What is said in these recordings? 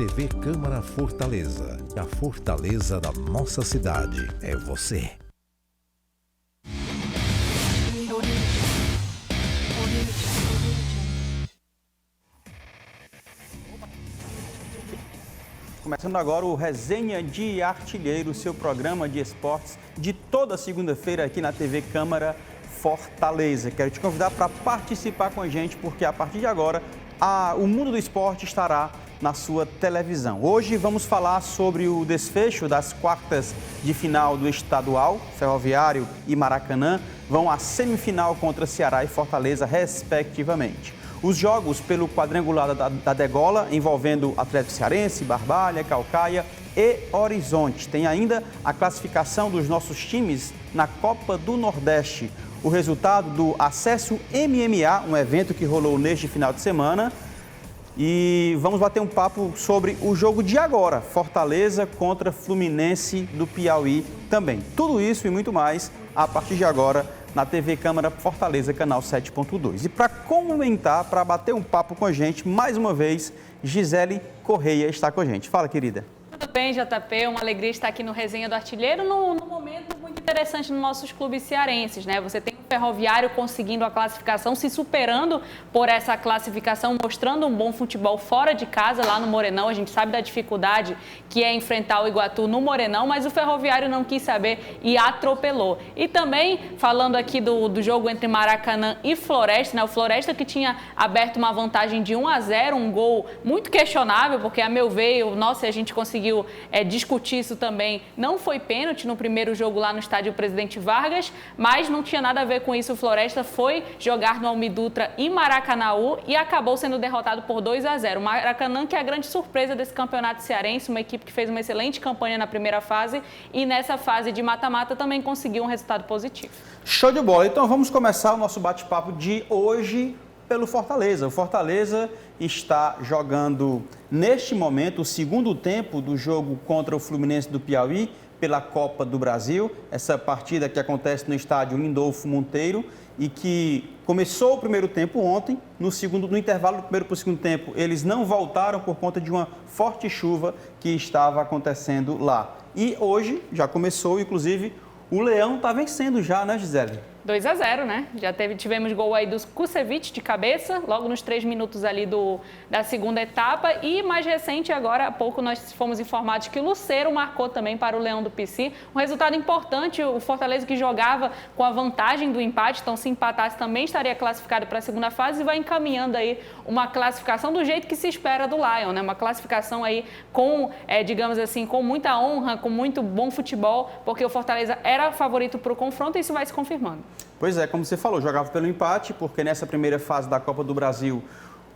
TV Câmara Fortaleza. A fortaleza da nossa cidade é você. Começando agora o Resenha de Artilheiro, seu programa de esportes de toda segunda-feira aqui na TV Câmara Fortaleza. Quero te convidar para participar com a gente, porque a partir de agora o mundo do esporte estará na sua televisão. Hoje vamos falar sobre o desfecho das quartas de final do estadual. Ferroviário e Maracanã vão à semifinal contra Ceará e Fortaleza, respectivamente. Os jogos pelo quadrangular da Degola, envolvendo Atlético Cearense, Barbalha, Caucaia e Horizonte. Tem ainda a classificação dos nossos times na Copa do Nordeste. O resultado do Acesso MMA, um evento que rolou neste final de semana. E vamos bater um papo sobre o jogo de agora, Fortaleza contra Fluminense do Piauí também. Tudo isso e muito mais a partir de agora na TV Câmara Fortaleza, canal 7.2. E para comentar, para bater um papo com a gente, mais uma vez, Gisele Correia está com a gente. Fala, querida. Tudo bem, JP? Uma alegria estar aqui no Resenha do Artilheiro, num momento muito interessante nos nossos clubes cearenses, né? Você tem o Ferroviário conseguindo a classificação, se superando por essa classificação, mostrando um bom futebol fora de casa, lá no Morenão. A gente sabe da dificuldade que é enfrentar o Iguatu no Morenão, mas o Ferroviário não quis saber e atropelou. E também, falando aqui do jogo entre Maracanã e Floresta, né? O Floresta que tinha aberto uma vantagem de 1-0, um gol muito questionável, porque a meu ver, a gente conseguiu discutir isso também. Não foi pênalti no primeiro jogo lá no estádio Presidente Vargas, mas não tinha nada a ver com isso. O Floresta foi jogar no Almi Dutra e Maracanaú e acabou sendo derrotado por 2-0. O Maracanã, que é a grande surpresa desse campeonato cearense, uma equipe que fez uma excelente campanha na primeira fase e nessa fase de mata-mata também conseguiu um resultado positivo. Show de bola! Então vamos começar o nosso bate-papo de hoje pelo Fortaleza. O Fortaleza está jogando neste momento o segundo tempo do jogo contra o Fluminense do Piauí pela Copa do Brasil, essa partida que acontece no estádio Lindolfo Monteiro e que começou o primeiro tempo ontem. No intervalo do primeiro para o segundo tempo, eles não voltaram por conta de uma forte chuva que estava acontecendo lá. E hoje já começou, inclusive, o Leão está vencendo já, né, Gisele? 2-0, né? Já tivemos gol aí dos Kusevich de cabeça, logo nos 3 minutos ali da segunda etapa. E mais recente, agora há pouco, nós fomos informados que o Lucero marcou também para o Leão do Pici. Um resultado importante, o Fortaleza que jogava com a vantagem do empate, então se empatasse também estaria classificado para a segunda fase e vai encaminhando aí uma classificação do jeito que se espera do Lion, né? Uma classificação aí com, digamos assim, com muita honra, com muito bom futebol, porque o Fortaleza era favorito para o confronto e isso vai se confirmando. Pois é, como você falou, jogava pelo empate, porque nessa primeira fase da Copa do Brasil,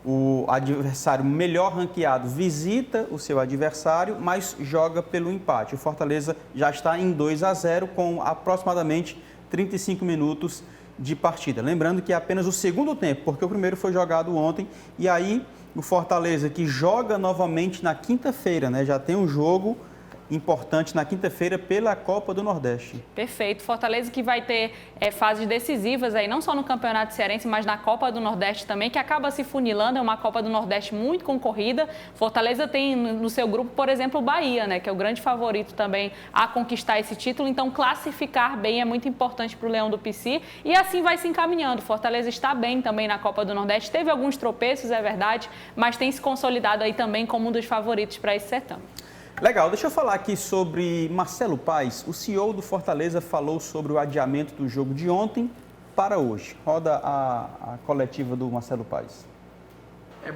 o adversário melhor ranqueado visita o seu adversário, mas joga pelo empate. O Fortaleza já está em 2-0 com aproximadamente 35 minutos de partida. Lembrando que é apenas o segundo tempo, porque o primeiro foi jogado ontem, e aí o Fortaleza que joga novamente na quinta-feira, né? Já tem um jogo importante na quinta-feira pela Copa do Nordeste. Perfeito. Fortaleza que vai ter fases decisivas aí, não só no Campeonato Cearense, mas na Copa do Nordeste também, que acaba se funilando, é uma Copa do Nordeste muito concorrida. Fortaleza tem no seu grupo, por exemplo, o Bahia, né, que é o grande favorito também a conquistar esse título, então classificar bem é muito importante para o Leão do Pici e assim vai se encaminhando. Fortaleza está bem também na Copa do Nordeste, teve alguns tropeços, é verdade, mas tem se consolidado aí também como um dos favoritos para esse certame. Legal, deixa eu falar aqui sobre Marcelo Paes. O CEO do Fortaleza falou sobre o adiamento do jogo de ontem para hoje. Roda a coletiva do Marcelo Paes.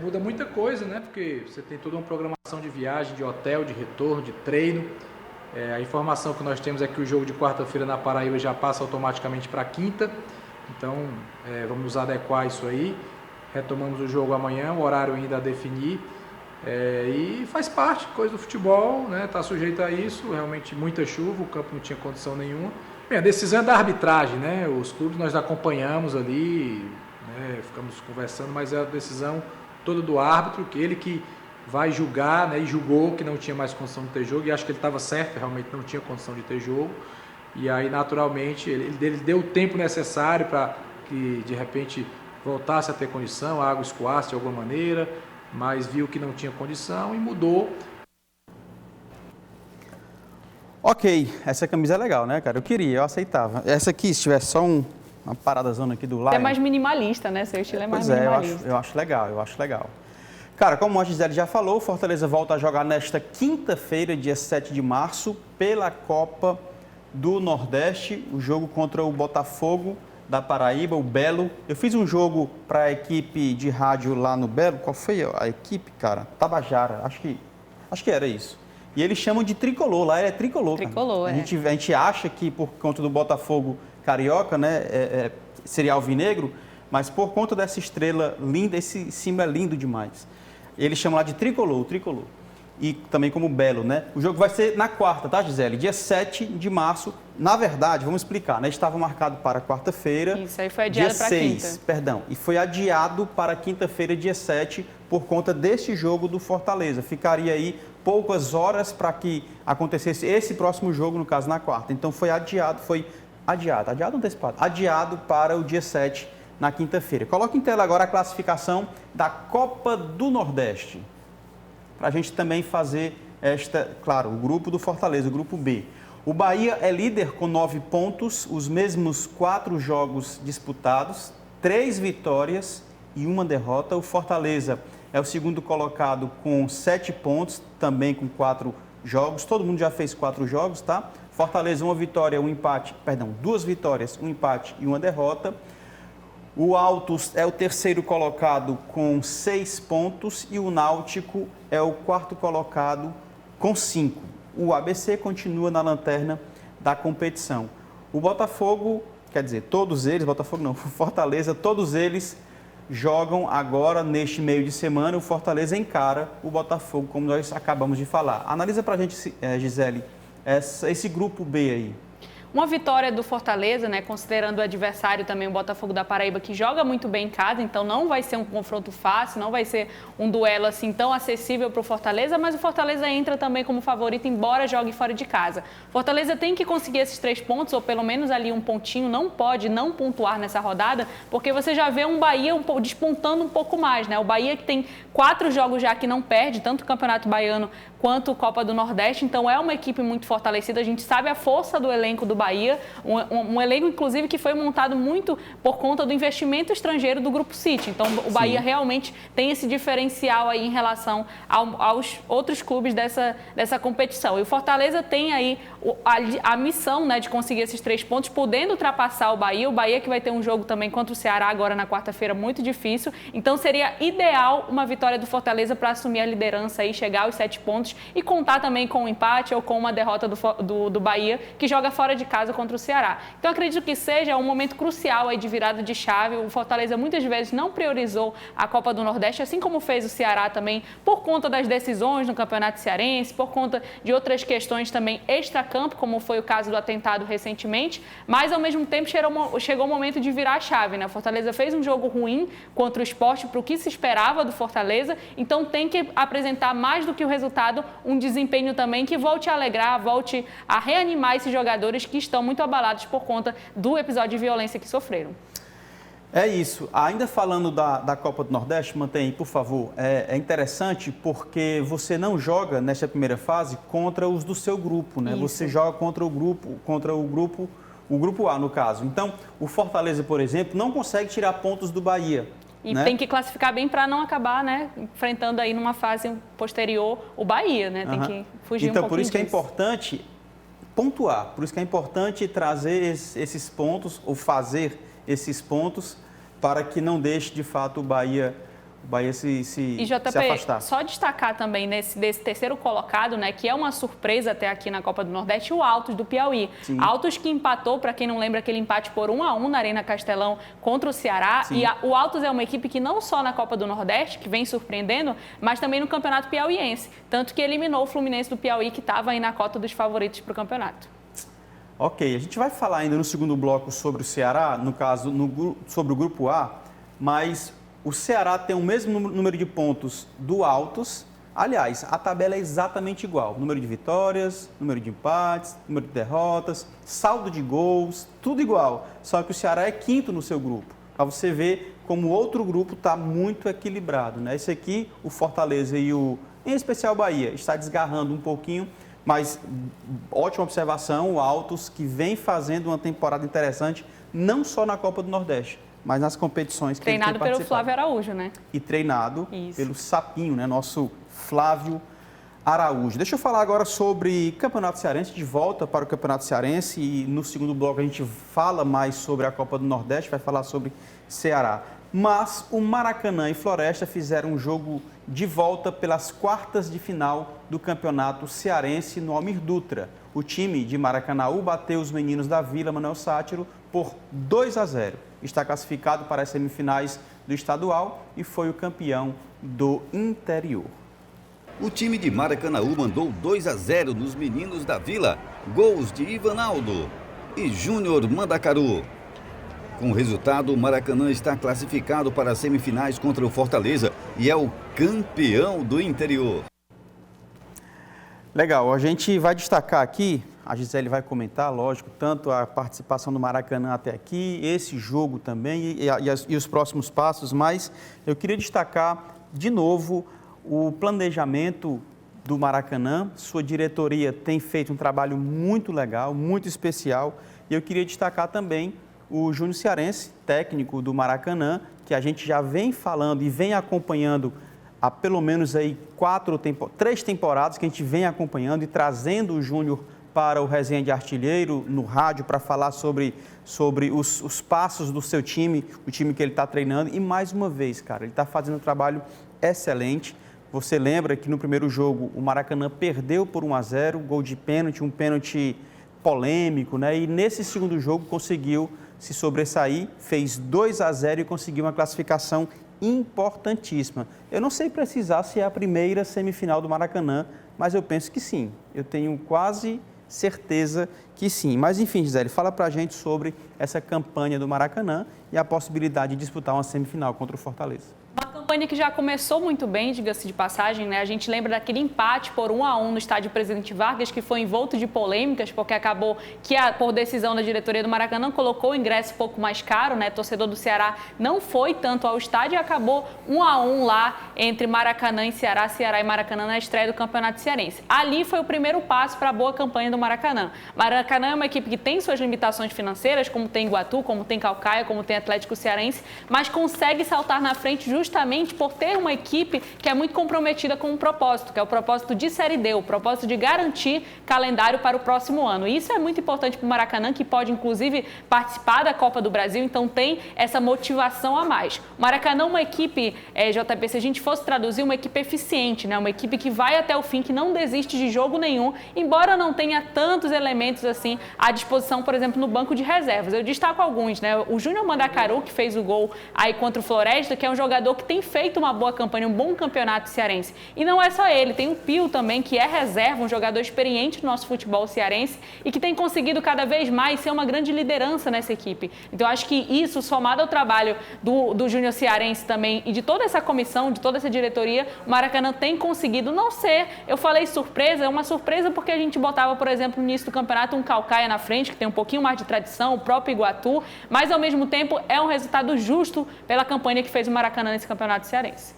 Muda muita coisa, né? Porque você tem toda uma programação de viagem, de hotel, de retorno, de treino. A informação que nós temos é que o jogo de quarta-feira na Paraíba já passa automaticamente para quinta. Então, vamos nos adequar a isso aí. Retomamos o jogo amanhã, o horário ainda a definir. E faz parte, coisa do futebol, né? Está sujeito a isso, realmente muita chuva, o campo não tinha condição nenhuma. Bem, a decisão é da arbitragem, né? Os clubes nós acompanhamos ali, né? Ficamos conversando, mas é a decisão toda do árbitro, que ele que vai julgar, né? E julgou que não tinha mais condição de ter jogo, e acho que ele estava certo, realmente não tinha condição de ter jogo. E aí, naturalmente, ele deu o tempo necessário para que, de repente, voltasse a ter condição, a água escoasse de alguma maneira. mas viu que não tinha condição e mudou. Ok, essa camisa é legal, né, cara? Eu aceitava. Essa aqui, se tivesse só uma paradazona aqui do lado... É mais minimalista, né? Seu estilo é mais minimalista. Eu acho legal. Cara, como a Gisele já falou, o Fortaleza volta a jogar nesta quinta-feira, dia 7 de março, pela Copa do Nordeste, o jogo contra o Botafogo da Paraíba, o Belo. Eu fiz um jogo para a equipe de rádio lá no Belo. Qual foi a equipe, cara? Tabajara, acho que era isso. E eles chamam de tricolor, lá é tricolor. Tricolor, a gente acha que por conta do Botafogo carioca, né, seria alvinegro, mas por conta dessa estrela linda, esse símbolo é lindo demais. Eles chamam lá de tricolor, e também como Belo, né? O jogo vai ser na quarta, tá, Gisele? Dia 7 de março. Na verdade, vamos explicar, né? Estava marcado para quarta-feira. Isso aí foi adiado para quinta. Perdão. E foi adiado para quinta-feira, dia 7, por conta deste jogo do Fortaleza. Ficaria aí poucas horas para que acontecesse esse próximo jogo, no caso, na quarta. Então foi adiado ou antecipado? Adiado para o dia 7, na quinta-feira. Coloca em tela agora a classificação da Copa do Nordeste. Para a gente também fazer claro, o grupo do Fortaleza, o grupo B. O Bahia é líder com 9 pontos, os mesmos 4 jogos disputados, 3 vitórias e 1 derrota. O Fortaleza é o segundo colocado com 7 pontos, também com 4 jogos. Todo mundo já fez 4 jogos, tá? Fortaleza, 2 vitórias, 1 empate e 1 derrota. O Altos é o terceiro colocado com 6 pontos e o Náutico é o quarto colocado com 5. O ABC continua na lanterna da competição. O Botafogo, o Fortaleza, todos eles jogam agora neste meio de semana. O Fortaleza encara o Botafogo, como nós acabamos de falar. Analisa pra gente, Gisele, esse grupo B aí. Uma vitória do Fortaleza, né, considerando o adversário também, o Botafogo da Paraíba, que joga muito bem em casa, então não vai ser um confronto fácil, não vai ser um duelo assim tão acessível para o Fortaleza, mas o Fortaleza entra também como favorito, embora jogue fora de casa. Fortaleza tem que conseguir esses 3 pontos, ou pelo menos ali um pontinho, não pode não pontuar nessa rodada, porque você já vê um Bahia despontando um pouco mais, né? O Bahia que tem 4 jogos já que não perde, tanto o Campeonato Baiano quanto a Copa do Nordeste, então é uma equipe muito fortalecida, a gente sabe a força do elenco do Bahia, um elenco inclusive que foi montado muito por conta do investimento estrangeiro do Grupo City, então o Bahia realmente tem esse diferencial aí em relação aos outros clubes dessa competição. E o Fortaleza tem aí a missão, né, de conseguir esses 3 pontos, podendo ultrapassar o Bahia que vai ter um jogo também contra o Ceará agora na quarta-feira muito difícil, então seria ideal uma vitória do Fortaleza para assumir a liderança e chegar aos 7 pontos e contar também com um empate ou com uma derrota do Bahia, que joga fora de casa contra o Ceará. Então, acredito que seja um momento crucial aí de virada de chave. O Fortaleza muitas vezes não priorizou a Copa do Nordeste, assim como fez o Ceará também, por conta das decisões no Campeonato Cearense, por conta de outras questões também extracampo, como foi o caso do atentado recentemente, mas ao mesmo tempo chegou o momento de virar a chave, né? O Fortaleza fez um jogo ruim contra o Sport para o que se esperava do Fortaleza, então tem que apresentar mais do que o resultado, um desempenho também que volte a alegrar, volte a reanimar esses jogadores que estão muito abalados por conta do episódio de violência que sofreram. É isso. Ainda falando da Copa do Nordeste, mantém aí, por favor. É interessante porque você não joga nesta primeira fase contra os do seu grupo, né? Isso. Você joga contra o grupo A, no caso. Então, o Fortaleza, por exemplo, não consegue tirar pontos do Bahia. E tem que classificar bem para não acabar, né, enfrentando aí numa fase posterior o Bahia, né? Tem que fugir um pouquinho Então, por isso que é disso. importante pontuar, por isso que é importante trazer esses pontos, ou fazer esses pontos, para que não deixe, de fato, o Bahia se afastar. Só destacar também desse terceiro colocado, né, que é uma surpresa até aqui na Copa do Nordeste, o Altos do Piauí. Sim. Altos que empatou, para quem não lembra, aquele empate por 1-1 na Arena Castelão contra o Ceará. Sim. E o Altos é uma equipe que não só na Copa do Nordeste, que vem surpreendendo, mas também no Campeonato Piauiense. Tanto que eliminou o Fluminense do Piauí, que estava aí na cota dos favoritos para o campeonato. Ok, a gente vai falar ainda no segundo bloco sobre o Ceará, no caso, sobre o Grupo A, mas o Ceará tem o mesmo número de pontos do Altos. Aliás, a tabela é exatamente igual. Número de vitórias, número de empates, número de derrotas, saldo de gols, tudo igual. Só que o Ceará é quinto no seu grupo. para você ver como o outro grupo está muito equilibrado, né? Esse aqui, o Fortaleza e em especial o Bahia, está desgarrando um pouquinho, mas ótima observação, o Altos, que vem fazendo uma temporada interessante, não só na Copa do Nordeste, mas nas competições que ele tem participado. Treinado pelo Flávio Araújo, né? E treinado pelo Sapinho, né? Nosso Flávio Araújo. Deixa eu falar agora sobre Campeonato Cearense, de volta para o Campeonato Cearense, e no segundo bloco a gente fala mais sobre a Copa do Nordeste, vai falar sobre Ceará. Mas o Maracanã e Floresta fizeram um jogo de volta pelas quartas de final do Campeonato Cearense no Almir Dutra. O time de Maracanaú bateu os meninos da Vila Manuel Sátiro por 2-0. Está classificado para as semifinais do estadual e foi o campeão do interior. O time de Maracanaú mandou 2-0 nos meninos da Vila. Gols de Ivanaldo e Júnior Mandacaru. Com o resultado, o Maracanã está classificado para as semifinais contra o Fortaleza e é o campeão do interior. Legal, a gente vai destacar aqui, a Gisele vai comentar, lógico, tanto a participação do Maracanã até aqui, esse jogo também e os próximos passos, mas eu queria destacar de novo o planejamento do Maracanã. Sua diretoria tem feito um trabalho muito legal, muito especial, e eu queria destacar também o Júnior Cearense, técnico do Maracanã, que a gente já vem falando e vem acompanhando há pelo menos aí 3 temporadas que a gente vem acompanhando e trazendo o Júnior para o Resenha de Artilheiro no rádio para falar sobre os passos do seu time, o time que ele está treinando. E mais uma vez, cara, ele está fazendo um trabalho excelente. Você lembra que no primeiro jogo o Maracanã perdeu por 1-0, gol de pênalti, um pênalti polêmico, né? E nesse segundo jogo conseguiu se sobressair, fez 2-0 e conseguiu uma classificação importantíssima. Eu não sei precisar se é a primeira semifinal do Maracanã, mas eu penso que sim. Eu tenho quase certeza que sim. Mas enfim, Gisele, fala pra gente sobre essa campanha do Maracanã e a possibilidade de disputar uma semifinal contra o Fortaleza. Uma campanha que já começou muito bem, diga-se de passagem, né? A gente lembra daquele empate por 1-1 no estádio Presidente Vargas, que foi envolto de polêmicas, porque acabou que, por decisão da diretoria do Maracanã, colocou o ingresso um pouco mais caro, né? Torcedor do Ceará não foi tanto ao estádio e acabou 1-1 lá entre Maracanã e Ceará, Ceará e Maracanã na estreia do Campeonato Cearense. Ali foi o primeiro passo para a boa campanha do Maracanã. Maracanã é uma equipe que tem suas limitações financeiras, como tem Iguatu, como tem Caucaia, como tem Atlético Cearense, mas consegue saltar na frente justamente por ter uma equipe que é muito comprometida com um propósito, que é o propósito de Série D, o propósito de garantir calendário para o próximo ano. E isso é muito importante para o Maracanã, que pode, inclusive, participar da Copa do Brasil, então tem essa motivação a mais. O Maracanã é uma equipe, JP, se a gente fosse traduzir, uma equipe eficiente, né? Uma equipe que vai até o fim, que não desiste de jogo nenhum, embora não tenha tantos elementos assim à disposição, por exemplo, no banco de reservas. Eu destaco alguns, né? O Júnior Mandacaru, que fez o gol aí contra o Floresta, que é um jogador que tem feito uma boa campanha, um bom campeonato cearense. E não é só ele, tem o Pio também, que é reserva, um jogador experiente no nosso futebol cearense e que tem conseguido cada vez mais ser uma grande liderança nessa equipe. Então, acho que isso, somado ao trabalho do Júnior Cearense também e de toda essa comissão, de toda essa diretoria, o Maracanã tem conseguido não ser, eu falei surpresa, é uma surpresa porque a gente botava, por exemplo, no início do campeonato um Caucaia na frente, que tem um pouquinho mais de tradição, o próprio Iguatu, mas ao mesmo tempo é um resultado justo pela campanha que fez o Maracanã nesse campeonato cearense.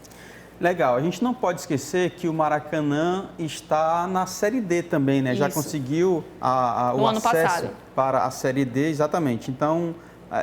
Legal, a gente não pode esquecer que o Maracanã está na Série D também, né? Isso. Já conseguiu o acesso para a Série D, exatamente. Então,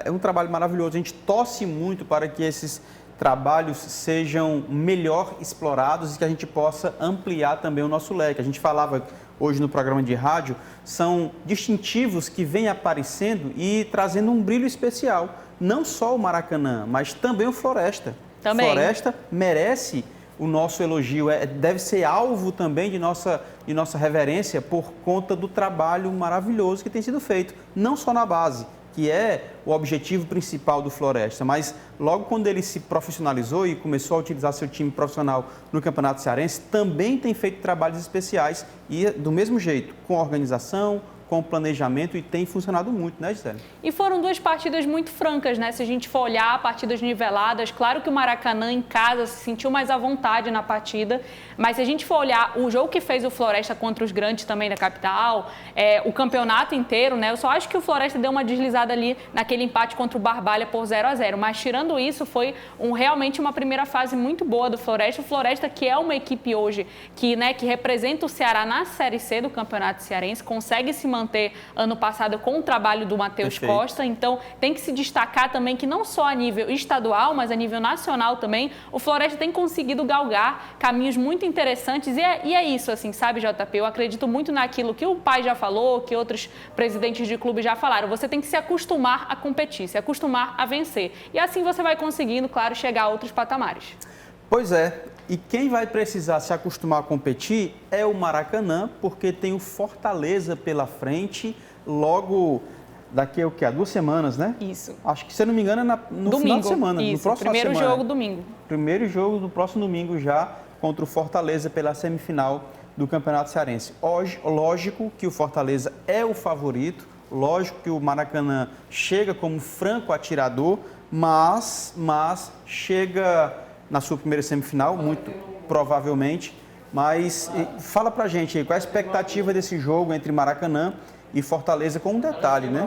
é um trabalho maravilhoso. A gente torce muito para que esses trabalhos sejam melhor explorados e que a gente possa ampliar também o nosso leque. A gente falava hoje no programa de rádio, são distintivos que vêm aparecendo e trazendo um brilho especial. Não só o Maracanã, mas também o Floresta. Também. Floresta merece o nosso elogio, deve ser alvo também de nossa reverência por conta do trabalho maravilhoso que tem sido feito, não só na base, que é o objetivo principal do Floresta, mas logo quando ele se profissionalizou e começou a utilizar seu time profissional no Campeonato Cearense, também tem feito trabalhos especiais e do mesmo jeito, com organização, com planejamento e tem funcionado muito, né, Gisele? E foram 2 partidas muito francas, né? Se a gente for olhar, partidas niveladas, claro que o Maracanã em casa se sentiu mais à vontade na partida, mas se a gente for olhar o jogo que fez o Floresta contra os grandes também da capital, o campeonato inteiro, né? Eu só acho que o Floresta deu uma deslizada ali naquele empate contra o Barbalha por 0-0, mas tirando isso, foi realmente uma primeira fase muito boa do Floresta. O Floresta, que é uma equipe hoje que representa o Ceará na Série C do Campeonato Cearense, consegue se manter ano passado com o trabalho do Matheus Costa, então tem que se destacar também que não só a nível estadual, mas a nível nacional também, o Floresta tem conseguido galgar caminhos muito interessantes e é isso, assim, sabe, JP? Eu acredito muito naquilo que o pai já falou, que outros presidentes de clube já falaram, você tem que se acostumar a competir, se acostumar a vencer e assim você vai conseguindo, claro, chegar a outros patamares. Pois é, e quem vai precisar se acostumar a competir é o Maracanã, porque tem o Fortaleza pela frente, logo daqui a 2 semanas, né? Isso. Acho que, se eu não me engano, é no domingo, final de semana. Isso, no próximo primeiro semana. jogo domingo. Primeiro jogo do próximo domingo já, contra o Fortaleza pela semifinal do Campeonato Cearense. Hoje, lógico que o Fortaleza é o favorito, lógico que o Maracanã chega como franco atirador, mas chega na sua primeira semifinal, muito provavelmente. Mas fala pra gente aí, qual é a expectativa desse jogo entre Maracanã e Fortaleza, com um detalhe, né?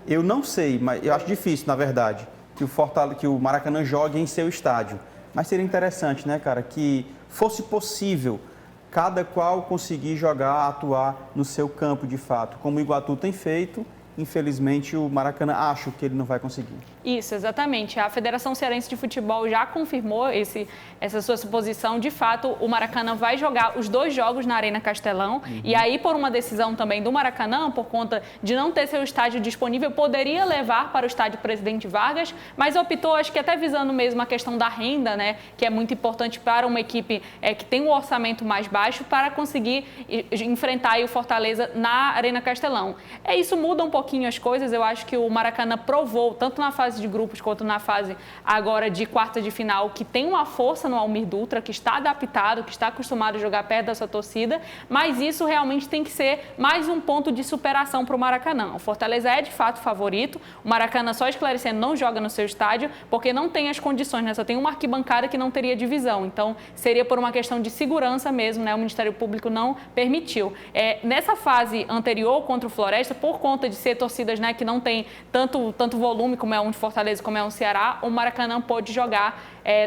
Eu não sei, mas eu acho difícil, na verdade, que o Maracanã jogue em seu estádio. Mas seria interessante, né, cara, que fosse possível cada qual conseguir jogar, atuar no seu campo de fato, como o Iguatu tem feito. Infelizmente, o Maracanã, acho que ele não vai conseguir. Isso, exatamente. A Federação Cearense de Futebol já confirmou essa sua suposição. De fato, o Maracanã vai jogar os 2 jogos na Arena Castelão. E aí, por uma decisão também do Maracanã, por conta de não ter seu estádio disponível, poderia levar para o estádio Presidente Vargas, mas optou, acho que até visando mesmo a questão da renda, né, que é muito importante para uma equipe que tem um orçamento mais baixo, para conseguir enfrentar aí o Fortaleza na Arena Castelão. Isso muda um pouquinho as coisas. Eu acho que o Maracanã provou, tanto na fase de grupos quanto na fase agora de quarta de final, que tem uma força no Almir Dutra, que está adaptado, que está acostumado a jogar perto da sua torcida, mas isso realmente tem que ser mais um ponto de superação para o Maracanã. O Fortaleza é de fato favorito, o Maracanã, só esclarecendo, não joga no seu estádio porque não tem as condições, né? Só tem uma arquibancada que não teria divisão, então seria por uma questão de segurança mesmo, né? O Ministério Público não permitiu. Nessa fase anterior contra o Floresta, por conta de ser torcidas, né, que não tem tanto volume como é um de Fortaleza, como é um Ceará, o Maracanã pode jogar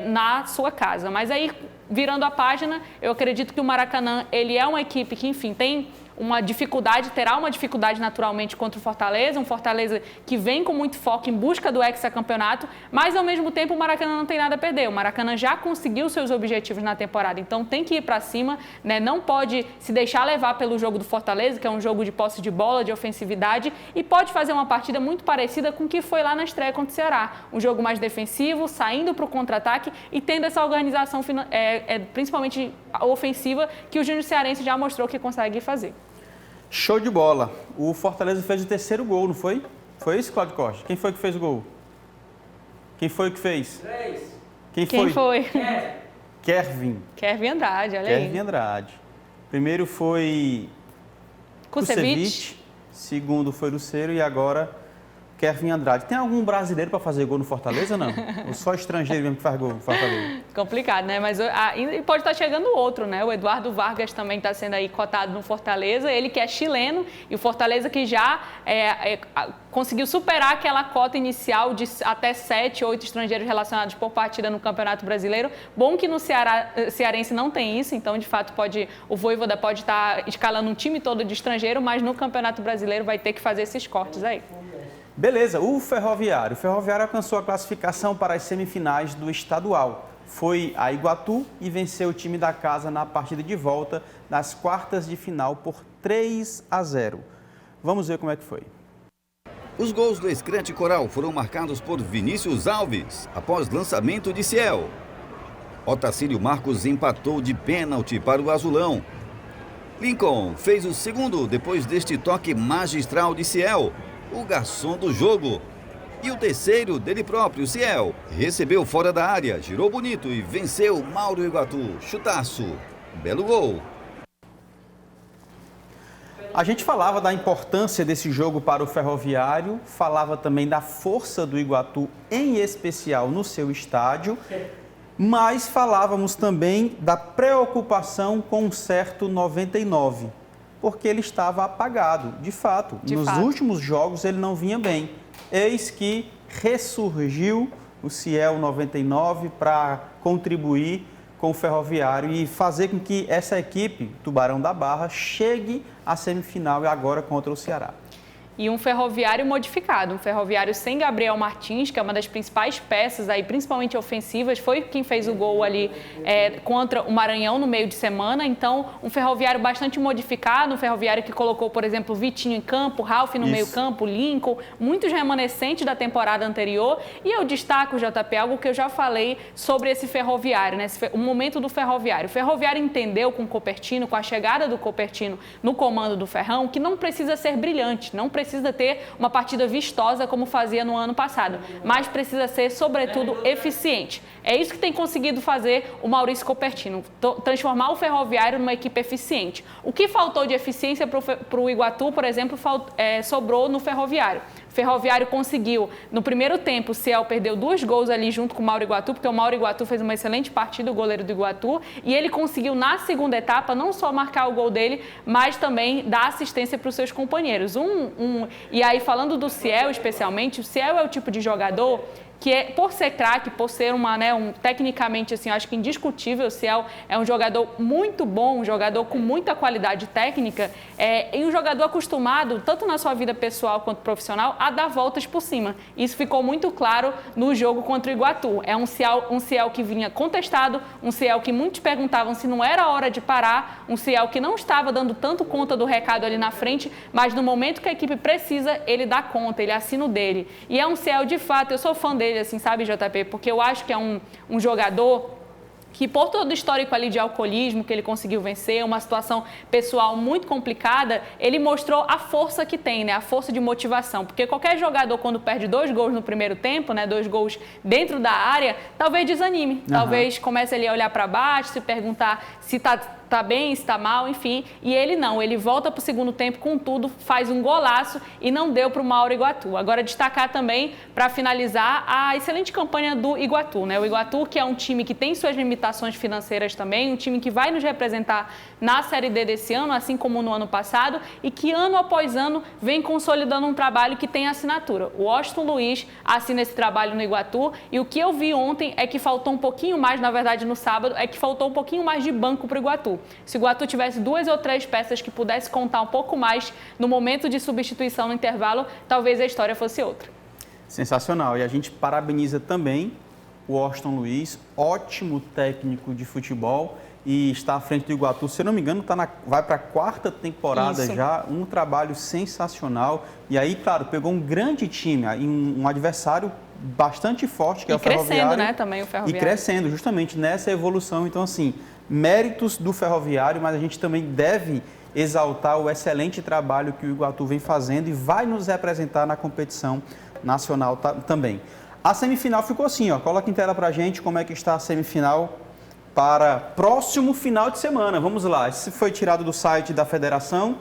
na sua casa. Mas aí, virando a página, eu acredito que o Maracanã, ele é uma equipe que, enfim, tem uma dificuldade, terá uma dificuldade naturalmente contra o Fortaleza, um Fortaleza que vem com muito foco em busca do hexacampeonato, mas ao mesmo tempo o Maracanã não tem nada a perder. O Maracanã já conseguiu seus objetivos na temporada, então tem que ir para cima, né? Não pode se deixar levar pelo jogo do Fortaleza, que é um jogo de posse de bola, de ofensividade, e pode fazer uma partida muito parecida com o que foi lá na estreia contra o Ceará. Um jogo mais defensivo, saindo para o contra-ataque e tendo essa organização principalmente ofensiva que o Júnior Cearense já mostrou que consegue fazer. Show de bola. O Fortaleza fez o 3º gol, não foi? Foi isso, Cláudio Costa? Quem foi que fez o gol? Quem foi que fez? 3. Quem foi? Kervin Andrade, olha aí. Kervin Andrade. Primeiro foi Kusevich. Segundo foi Lucero e agora Kervin Andrade. Tem algum brasileiro para fazer gol no Fortaleza, não? Ou só estrangeiro mesmo que faz gol no Fortaleza? Complicado, né? Mas pode estar chegando outro, né? O Eduardo Vargas também está sendo aí cotado no Fortaleza, ele que é chileno, e o Fortaleza que já conseguiu superar aquela cota inicial de até 7, 8 estrangeiros relacionados por partida no Campeonato Brasileiro. Bom que no Cearense não tem isso, então de fato o Vojvoda pode estar escalando um time todo de estrangeiro, mas no Campeonato Brasileiro vai ter que fazer esses cortes aí. Beleza, o Ferroviário alcançou a classificação para as semifinais do estadual. Foi a Iguatu e venceu o time da casa na partida de volta nas quartas de final por 3-0. Vamos ver como é que foi. Os gols do Screte Coral foram marcados por Vinícius Alves, após lançamento de Ciel. Otacílio Marcos empatou de pênalti para o Azulão. Lincoln fez o segundo depois deste toque magistral de Ciel, o garçom do jogo. E o terceiro dele próprio, Ciel, recebeu fora da área, girou bonito e venceu Mauro Iguatu. Chutaço. Belo gol. A gente falava da importância desse jogo para o Ferroviário, falava também da força do Iguatu, em especial no seu estádio, mas falávamos também da preocupação com um certo 99, porque ele estava apagado, de fato. Nos últimos jogos ele não vinha bem. Eis que ressurgiu o Ciel 99 para contribuir com o Ferroviário e fazer com que essa equipe, Tubarão da Barra, chegue à semifinal e agora contra o Ceará. E um Ferroviário modificado, um Ferroviário sem Gabriel Martins, que é uma das principais peças aí, principalmente ofensivas, foi quem fez o gol ali contra o Maranhão no meio de semana. Então, um Ferroviário bastante modificado, um Ferroviário que colocou, por exemplo, Vitinho em campo, Ralf no meio campo, Lincoln, muitos remanescentes da temporada anterior. E eu destaco, JP, algo que eu já falei sobre esse Ferroviário, né? O momento do Ferroviário. O Ferroviário entendeu com o Copertino, com a chegada do Copertino no comando do Ferrão, que não precisa ser brilhante, não precisa ter uma partida vistosa como fazia no ano passado, mas precisa ser, sobretudo, eficiente. É isso que tem conseguido fazer o Maurício Copertino, transformar o Ferroviário numa equipe eficiente. O que faltou de eficiência para o Iguatu, por exemplo, sobrou no Ferroviário. O Ferroviário conseguiu, no primeiro tempo, o Ciel perdeu 2 gols ali junto com o Mauro Iguatu, porque o Mauro Iguatu fez uma excelente partida, o goleiro do Iguatu, e ele conseguiu, na segunda etapa, não só marcar o gol dele, mas também dar assistência para os seus companheiros. E aí, falando do Ciel especialmente, o Ciel é o tipo de jogador que por ser craque, por ser tecnicamente, assim, acho que indiscutível, o Ciel é um jogador muito bom, um jogador com muita qualidade técnica, e um jogador acostumado, tanto na sua vida pessoal quanto profissional, a dar voltas por cima. Isso ficou muito claro no jogo contra o Iguatu. É um Ciel que vinha contestado, um Ciel que muitos perguntavam se não era hora de parar, um Ciel que não estava dando tanto conta do recado ali na frente, mas no momento que a equipe precisa, ele dá conta, ele assina o dele. E é um Ciel, de fato, eu sou fã dele, assim, sabe, JP? Porque eu acho que é um jogador que, por todo o histórico ali de alcoolismo que ele conseguiu vencer, uma situação pessoal muito complicada, ele mostrou a força que tem, né? A força de motivação. Porque qualquer jogador, quando perde 2 gols no primeiro tempo, né? 2 gols dentro da área, talvez desanime. Talvez comece ali a olhar para baixo, se perguntar se está bem, se está mal, enfim. E ele não, ele volta para o segundo tempo com tudo, faz um golaço e não deu para o Mauro Iguatu. Agora, destacar também, para finalizar, a excelente campanha do Iguatu, né? O Iguatu, que é um time que tem suas limitações financeiras também, um time que vai nos representar na Série D desse ano, assim como no ano passado, e que ano após ano vem consolidando um trabalho que tem assinatura. O Washington Luiz assina esse trabalho no Iguatu, e o que eu vi ontem é que faltou um pouquinho mais, na verdade no sábado, é que faltou um pouquinho mais de banco para o Iguatu. Se o Iguatu tivesse 2 ou 3 peças que pudesse contar um pouco mais no momento de substituição no intervalo, talvez a história fosse outra. Sensacional. E a gente parabeniza também o Washington Luiz, ótimo técnico de futebol, e está à frente do Iguatu. Se eu não me engano, vai para a 4ª temporada já, um trabalho sensacional. E aí, claro, pegou um grande time, um adversário bastante forte, que é o Ferroviário. E crescendo, né, também o Ferroviário. E crescendo, justamente nessa evolução. Então, assim, méritos do Ferroviário, mas a gente também deve exaltar o excelente trabalho que o Iguatu vem fazendo e vai nos representar na competição nacional também. A semifinal ficou assim, ó. Coloca em tela pra gente como é que está a semifinal para próximo final de semana. Vamos lá, esse foi tirado do site da federação.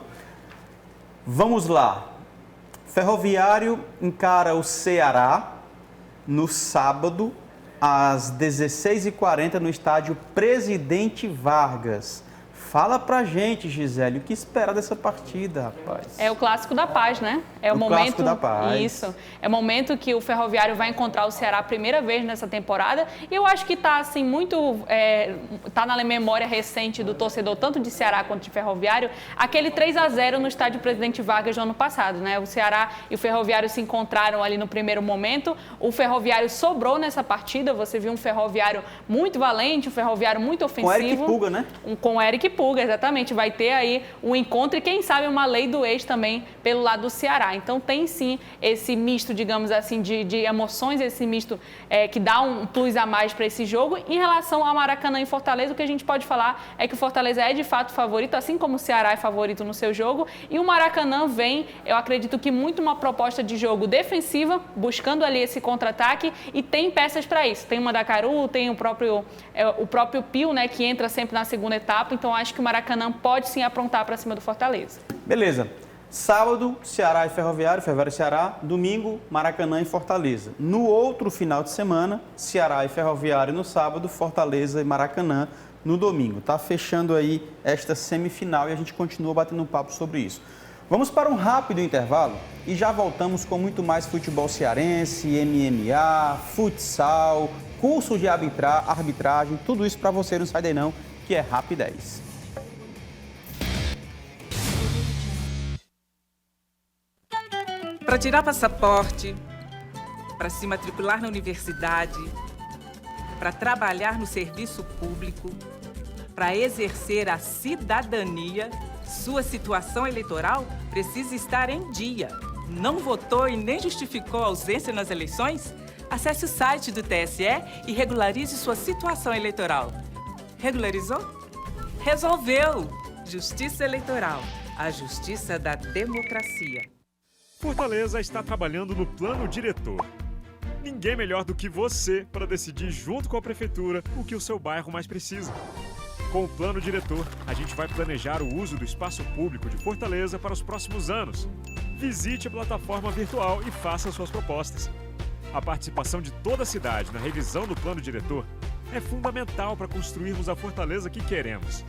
Vamos lá. Ferroviário encara o Ceará no sábado, às 16h40, no estádio Presidente Vargas. Fala pra gente, Gisele, o que esperar dessa partida, rapaz? É o clássico da paz, né? É o momento, clássico da paz. Isso. É o momento que o Ferroviário vai encontrar o Ceará a primeira vez nessa temporada. E eu acho que tá assim muito, tá na memória recente do torcedor, tanto de Ceará quanto de Ferroviário, aquele 3-0 no estádio Presidente Vargas no ano passado, né? O Ceará e o Ferroviário se encontraram ali no primeiro momento. O Ferroviário sobrou nessa partida. Você viu um Ferroviário muito valente, um Ferroviário muito ofensivo. Com Eric Puga, né? Com o Eric Puga, exatamente. Vai ter aí um encontro e, quem sabe, uma lei do ex também pelo lado do Ceará. Então, tem sim esse misto, digamos assim, de emoções, esse misto que dá um plus a mais para esse jogo. Em relação ao Maracanã e Fortaleza, o que a gente pode falar é que o Fortaleza é de fato favorito, assim como o Ceará é favorito no seu jogo. E o Maracanã vem, eu acredito que muito uma proposta de jogo defensiva, buscando ali esse contra-ataque, e tem peças para isso. Tem o Mandacaru, tem o próprio Pio, né, que entra sempre na segunda etapa. Então, acho que o Maracanã pode sim aprontar para cima do Fortaleza. Beleza. Sábado, Ceará e Ferroviário e Ceará. Domingo, Maracanã e Fortaleza. No outro final de semana, Ceará e Ferroviário no sábado, Fortaleza e Maracanã no domingo. Tá fechando aí esta semifinal e a gente continua batendo um papo sobre isso. Vamos para um rápido intervalo e já voltamos com muito mais futebol cearense, MMA, futsal, curso de arbitragem, tudo isso para você, não sai daí não, que é Rapidez. Para tirar passaporte, para se matricular na universidade, para trabalhar no serviço público, para exercer a cidadania, sua situação eleitoral precisa estar em dia. Não votou e nem justificou a ausência nas eleições? Acesse o site do TSE e regularize sua situação eleitoral. Regularizou? Resolveu! Justiça Eleitoral, a justiça da democracia. Fortaleza está trabalhando no plano diretor. Ninguém melhor do que você para decidir junto com a prefeitura o que o seu bairro mais precisa. Com o plano diretor, a gente vai planejar o uso do espaço público de Fortaleza para os próximos anos. Visite a plataforma virtual e faça suas propostas. A participação de toda a cidade na revisão do plano diretor é fundamental para construirmos a Fortaleza que queremos.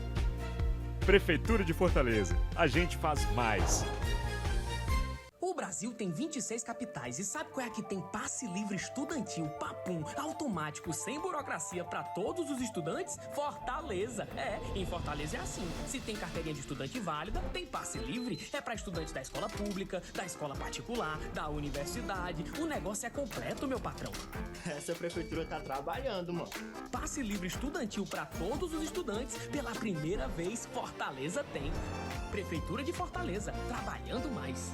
Prefeitura de Fortaleza, a gente faz mais. O Brasil tem 26 capitais e sabe qual é a que tem passe livre estudantil, papum, automático, sem burocracia para todos os estudantes? Fortaleza. Em Fortaleza é assim. Se tem carteirinha de estudante válida, tem passe livre. É para estudantes da escola pública, da escola particular, da universidade. O negócio é completo, meu patrão. Essa prefeitura tá trabalhando, mano. Passe livre estudantil para todos os estudantes. Pela primeira vez, Fortaleza tem. Prefeitura de Fortaleza, trabalhando mais.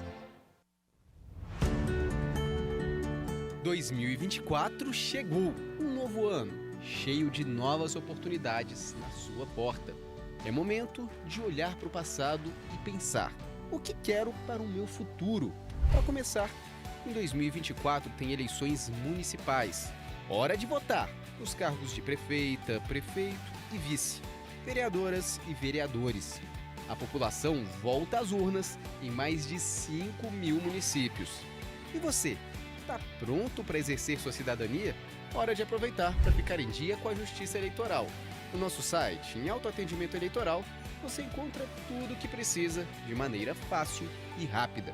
2024 chegou, um novo ano, cheio de novas oportunidades na sua porta. É momento de olhar para o passado e pensar, o que quero para o meu futuro? Para começar, em 2024 tem eleições municipais. Hora de votar nos cargos de prefeita, prefeito e vice, vereadoras e vereadores. A população volta às urnas em mais de 5.000 municípios. E você? Está pronto para exercer sua cidadania? Hora de aproveitar para ficar em dia com a Justiça Eleitoral. No nosso site, em Autoatendimento Eleitoral, você encontra tudo o que precisa de maneira fácil e rápida.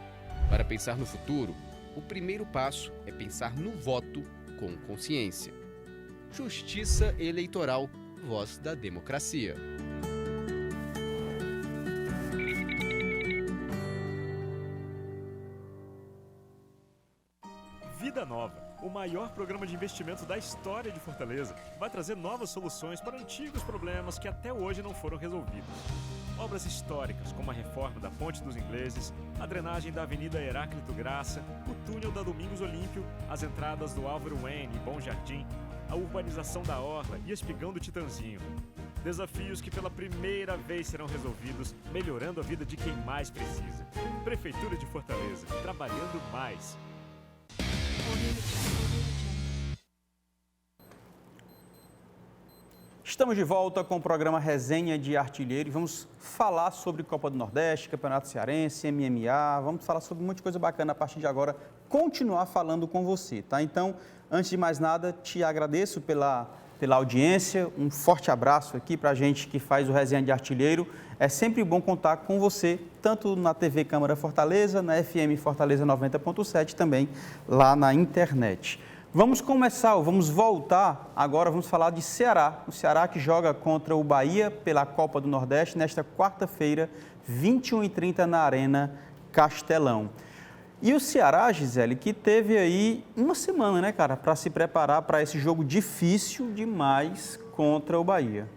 Para pensar no futuro, o primeiro passo é pensar no voto com consciência. Justiça Eleitoral, voz da democracia. Vida Nova, o maior programa de investimento da história de Fortaleza, vai trazer novas soluções para antigos problemas que até hoje não foram resolvidos. Obras históricas como a reforma da Ponte dos Ingleses, a drenagem da Avenida Heráclito Graça, o túnel da Domingos Olímpio, as entradas do Álvaro Wayne e Bom Jardim, a urbanização da Orla e Espigão do Titanzinho. Desafios que pela primeira vez serão resolvidos, melhorando a vida de quem mais precisa. Prefeitura de Fortaleza, trabalhando mais. Estamos de volta com o programa Resenha de Artilheiro e vamos falar sobre Copa do Nordeste, Campeonato Cearense, MMA, vamos falar sobre muita coisa bacana a partir de agora, continuar falando com você, tá? Então, antes de mais nada, te agradeço pela audiência, um forte abraço aqui para a gente que faz o Resenha de Artilheiro. É sempre bom contar com você, tanto na TV Câmara Fortaleza, na FM Fortaleza 90.7, também lá na internet. Vamos voltar agora, vamos falar de Ceará. O Ceará que joga contra o Bahia pela Copa do Nordeste nesta quarta-feira, 21h30 na Arena Castelão. E o Ceará, Gisele, que teve aí uma semana, né, cara, para se preparar para esse jogo difícil demais contra o Bahia.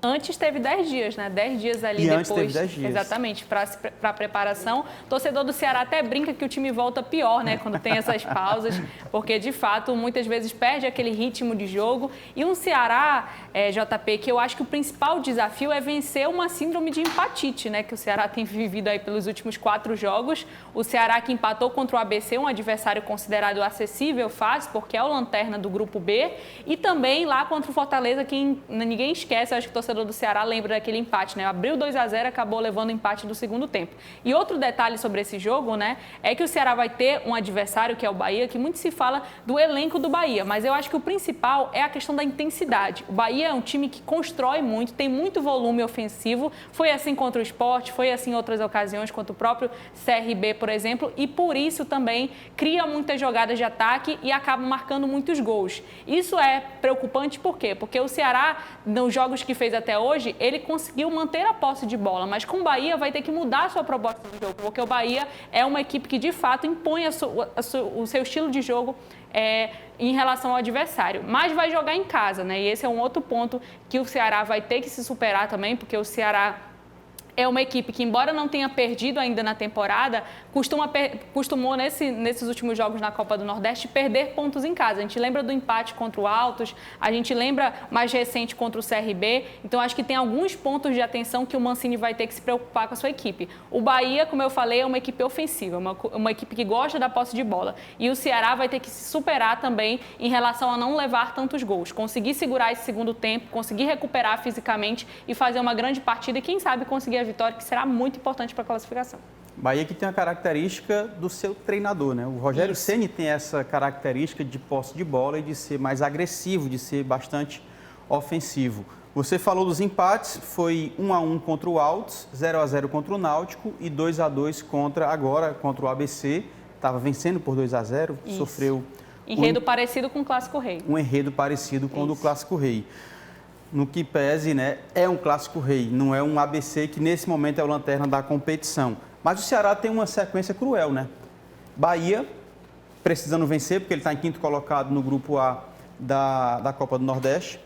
Antes teve 10 dias, né? 10 dias ali e depois. Antes teve 10 dias. Exatamente, para a preparação. O torcedor do Ceará até brinca que o time volta pior, né? Quando tem essas pausas, porque de fato muitas vezes perde aquele ritmo de jogo. E um Ceará, JP, que eu acho que o principal desafio é vencer uma síndrome de empatite, né? Que o Ceará tem vivido aí pelos últimos 4 jogos. O Ceará que empatou contra o ABC, um adversário considerado acessível, fácil, porque é o lanterna do grupo B. E também lá contra o Fortaleza, que ninguém esquece, eu acho que o torcedor do Ceará lembra daquele empate, né? Abriu 2-0, acabou levando o empate do segundo tempo. E outro detalhe sobre esse jogo, né, é que o Ceará vai ter um adversário, que é o Bahia, que muito se fala do elenco do Bahia, mas eu acho que o principal é a questão da intensidade. O Bahia é um time que constrói muito, tem muito volume ofensivo, foi assim contra o Sport, foi assim em outras ocasiões, contra o próprio CRB, por exemplo, e por isso também cria muitas jogadas de ataque e acaba marcando muitos gols. Isso é preocupante por quê? Porque o Ceará, nos jogos que fez até hoje, ele conseguiu manter a posse de bola, mas com o Bahia vai ter que mudar a sua proposta do jogo, porque o Bahia é uma equipe que de fato impõe o seu estilo de jogo em relação ao adversário, mas vai jogar em casa, né? E esse é um outro ponto que o Ceará vai ter que se superar também, porque o Ceará é uma equipe que, embora não tenha perdido ainda na temporada, costumou nesses últimos jogos na Copa do Nordeste perder pontos em casa. A gente lembra do empate contra o Altos, a gente lembra mais recente contra o CRB, então acho que tem alguns pontos de atenção que o Mancini vai ter que se preocupar com a sua equipe. O Bahia, como eu falei, é uma equipe ofensiva, uma equipe que gosta da posse de bola, e o Ceará vai ter que se superar também em relação a não levar tantos gols, conseguir segurar esse segundo tempo, conseguir recuperar fisicamente e fazer uma grande partida e quem sabe conseguir a vitória, que será muito importante para a classificação. Bahia que tem a característica do seu treinador, né? O Rogério Ceni tem essa característica de posse de bola e de ser mais agressivo, de ser bastante ofensivo. Você falou dos empates, foi 1-1 contra o Altos, 0-0 contra o Náutico e 2-2 contra o ABC. Estava vencendo por 2-0, sofreu... Enredo parecido com o Clássico Rei. Um enredo parecido com o do Clássico Rei. No que pese, né, é um Clássico Rei, não é um ABC que nesse momento é o lanterna da competição. Mas o Ceará tem uma sequência cruel, né? Bahia, precisando vencer, porque ele está em quinto colocado no grupo A da Copa do Nordeste.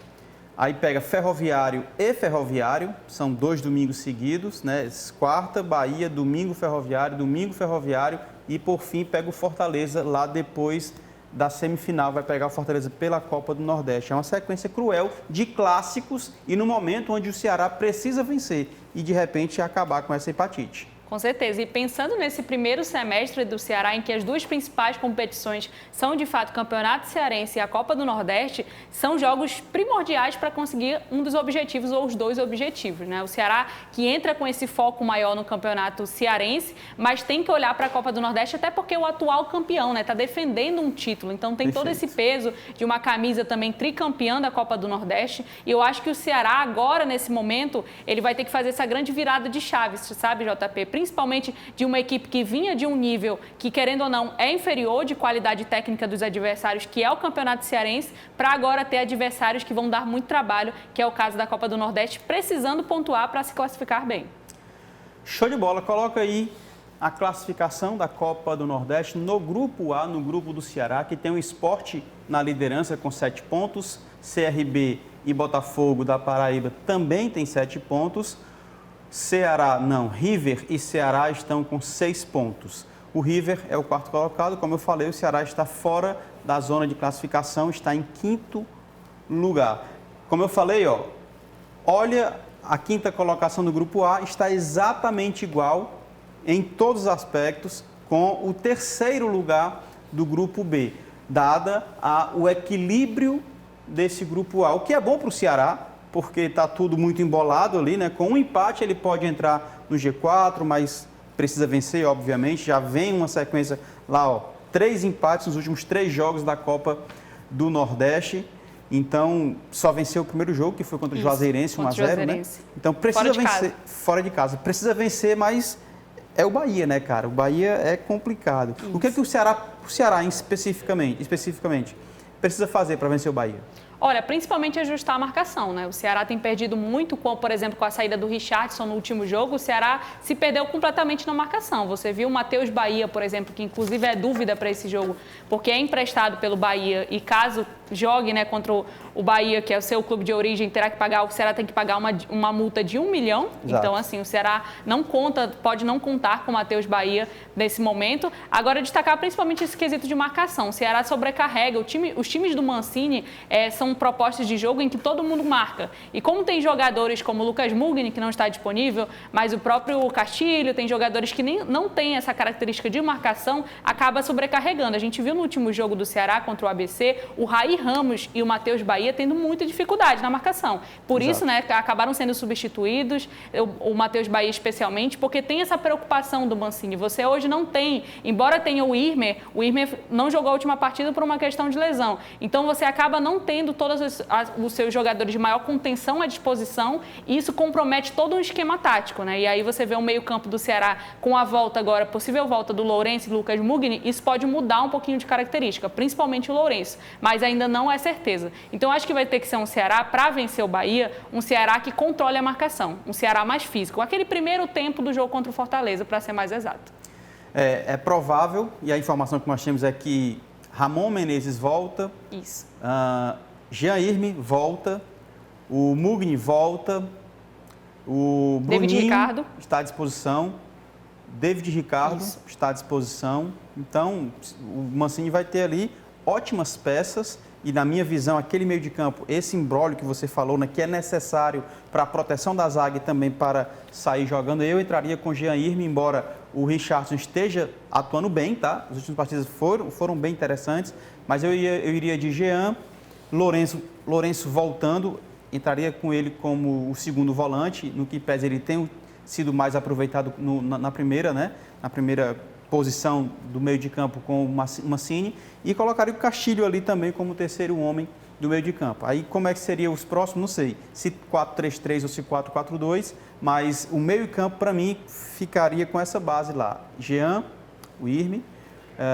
Aí pega Ferroviário e Ferroviário, são 2 domingos seguidos, né? Quarta, Bahia, domingo Ferroviário e por fim pega o Fortaleza lá depois da semifinal, vai pegar o Fortaleza pela Copa do Nordeste. É uma sequência cruel de clássicos e no momento onde o Ceará precisa vencer e de repente acabar com essa hepatite. Com certeza. E pensando nesse primeiro semestre do Ceará, em que as duas principais competições são, de fato, o Campeonato Cearense e a Copa do Nordeste, são jogos primordiais para conseguir um dos objetivos ou os dois objetivos, né? O Ceará que entra com esse foco maior no Campeonato Cearense, mas tem que olhar para a Copa do Nordeste, até porque o atual campeão, né, está defendendo um título. Então tem todo esse peso de uma camisa também tricampeã da Copa do Nordeste. E eu acho que o Ceará agora, nesse momento, ele vai ter que fazer essa grande virada de chave, sabe, JP? Principalmente de uma equipe que vinha de um nível que, querendo ou não, é inferior de qualidade técnica dos adversários, que é o Campeonato Cearense, para agora ter adversários que vão dar muito trabalho, que é o caso da Copa do Nordeste, precisando pontuar para se classificar bem. Show de bola. Coloca aí a classificação da Copa do Nordeste no grupo A, no grupo do Ceará, que tem o Sport na liderança com 7 pontos, CRB e Botafogo da Paraíba também tem 7 pontos, River e Ceará estão com 6 pontos. O River é o quarto colocado, como eu falei, o Ceará está fora da zona de classificação, está em quinto lugar. Como eu falei, olha, a quinta colocação do grupo A está exatamente igual em todos os aspectos com o terceiro lugar do grupo B, dada o equilíbrio desse grupo A, o que é bom para o Ceará, porque está tudo muito embolado ali, né? Com um empate ele pode entrar no G4, mas precisa vencer, obviamente. Já vem uma sequência lá, 3 empates nos últimos 3 jogos da Copa do Nordeste. Então, só venceu o primeiro jogo, que foi contra o Juazeirense, 1-0, né? Então, precisa vencer fora de casa. Precisa vencer, mas é o Bahia, né, cara? O Bahia é complicado. Isso. O que é que o Ceará especificamente, precisa fazer para vencer o Bahia? Olha, principalmente ajustar a marcação, né? O Ceará tem perdido muito, por exemplo, com a saída do Richardson no último jogo, o Ceará se perdeu completamente na marcação. Você viu o Matheus Bahia, por exemplo, que inclusive é dúvida para esse jogo, porque é emprestado pelo Bahia e caso jogue, né, contra o Bahia, que é o seu clube de origem, o Ceará tem que pagar uma multa de 1 milhão. Exato. Então, assim, o Ceará pode não contar com o Matheus Bahia nesse momento. Agora, destacar principalmente esse quesito de marcação. O Ceará sobrecarrega. Os times do Mancini são são propostas de jogo em que todo mundo marca. E como tem jogadores como o Lucas Mugni, que não está disponível, mas o próprio Castilho, tem jogadores que não têm essa característica de marcação, acaba sobrecarregando. A gente viu no último jogo do Ceará contra o ABC, o Raí Ramos e o Matheus Bahia tendo muita dificuldade na marcação. Por isso, né, acabaram sendo substituídos, o Matheus Bahia especialmente, porque tem essa preocupação do Mancini. Você hoje não tem, embora tenha o Irmer não jogou a última partida por uma questão de lesão. Então você acaba não tendo todos os seus jogadores de maior contenção à disposição e isso compromete todo um esquema tático, né? E aí você vê o meio-campo do Ceará com a volta agora, possível volta do Lourenço e Lucas Mugni, isso pode mudar um pouquinho de característica, principalmente o Lourenço, mas ainda não é certeza. Então acho que vai ter que ser um Ceará, para vencer o Bahia, um Ceará que controle a marcação, um Ceará mais físico. Aquele primeiro tempo do jogo contra o Fortaleza, para ser mais exato. É provável, e a informação que nós temos é que Ramon Menezes volta, isso. Jean Irme volta, o Mugni volta, o David Bruninho Ricardo está à disposição, David Ricardo está à disposição. Então, o Mancini vai ter ali ótimas peças e, na minha visão, aquele meio de campo, esse imbróglio que você falou, né, que é necessário para a proteção da zaga e também para sair jogando, eu entraria com Jean Irme, embora o Richardson esteja atuando bem, tá? As últimas partidas foram bem interessantes, mas eu iria de Jean, Lourenço voltando, entraria com ele como o segundo volante, no que pese ele tem sido mais aproveitado na primeira, né? Na primeira posição do meio de campo com o Mancini, e colocaria o Castilho ali também como terceiro homem do meio de campo. Aí como é que seria os próximos? Não sei, se 4-3-3 ou se 4-4-2, mas o meio de campo para mim ficaria com essa base lá, Jean, o Irme,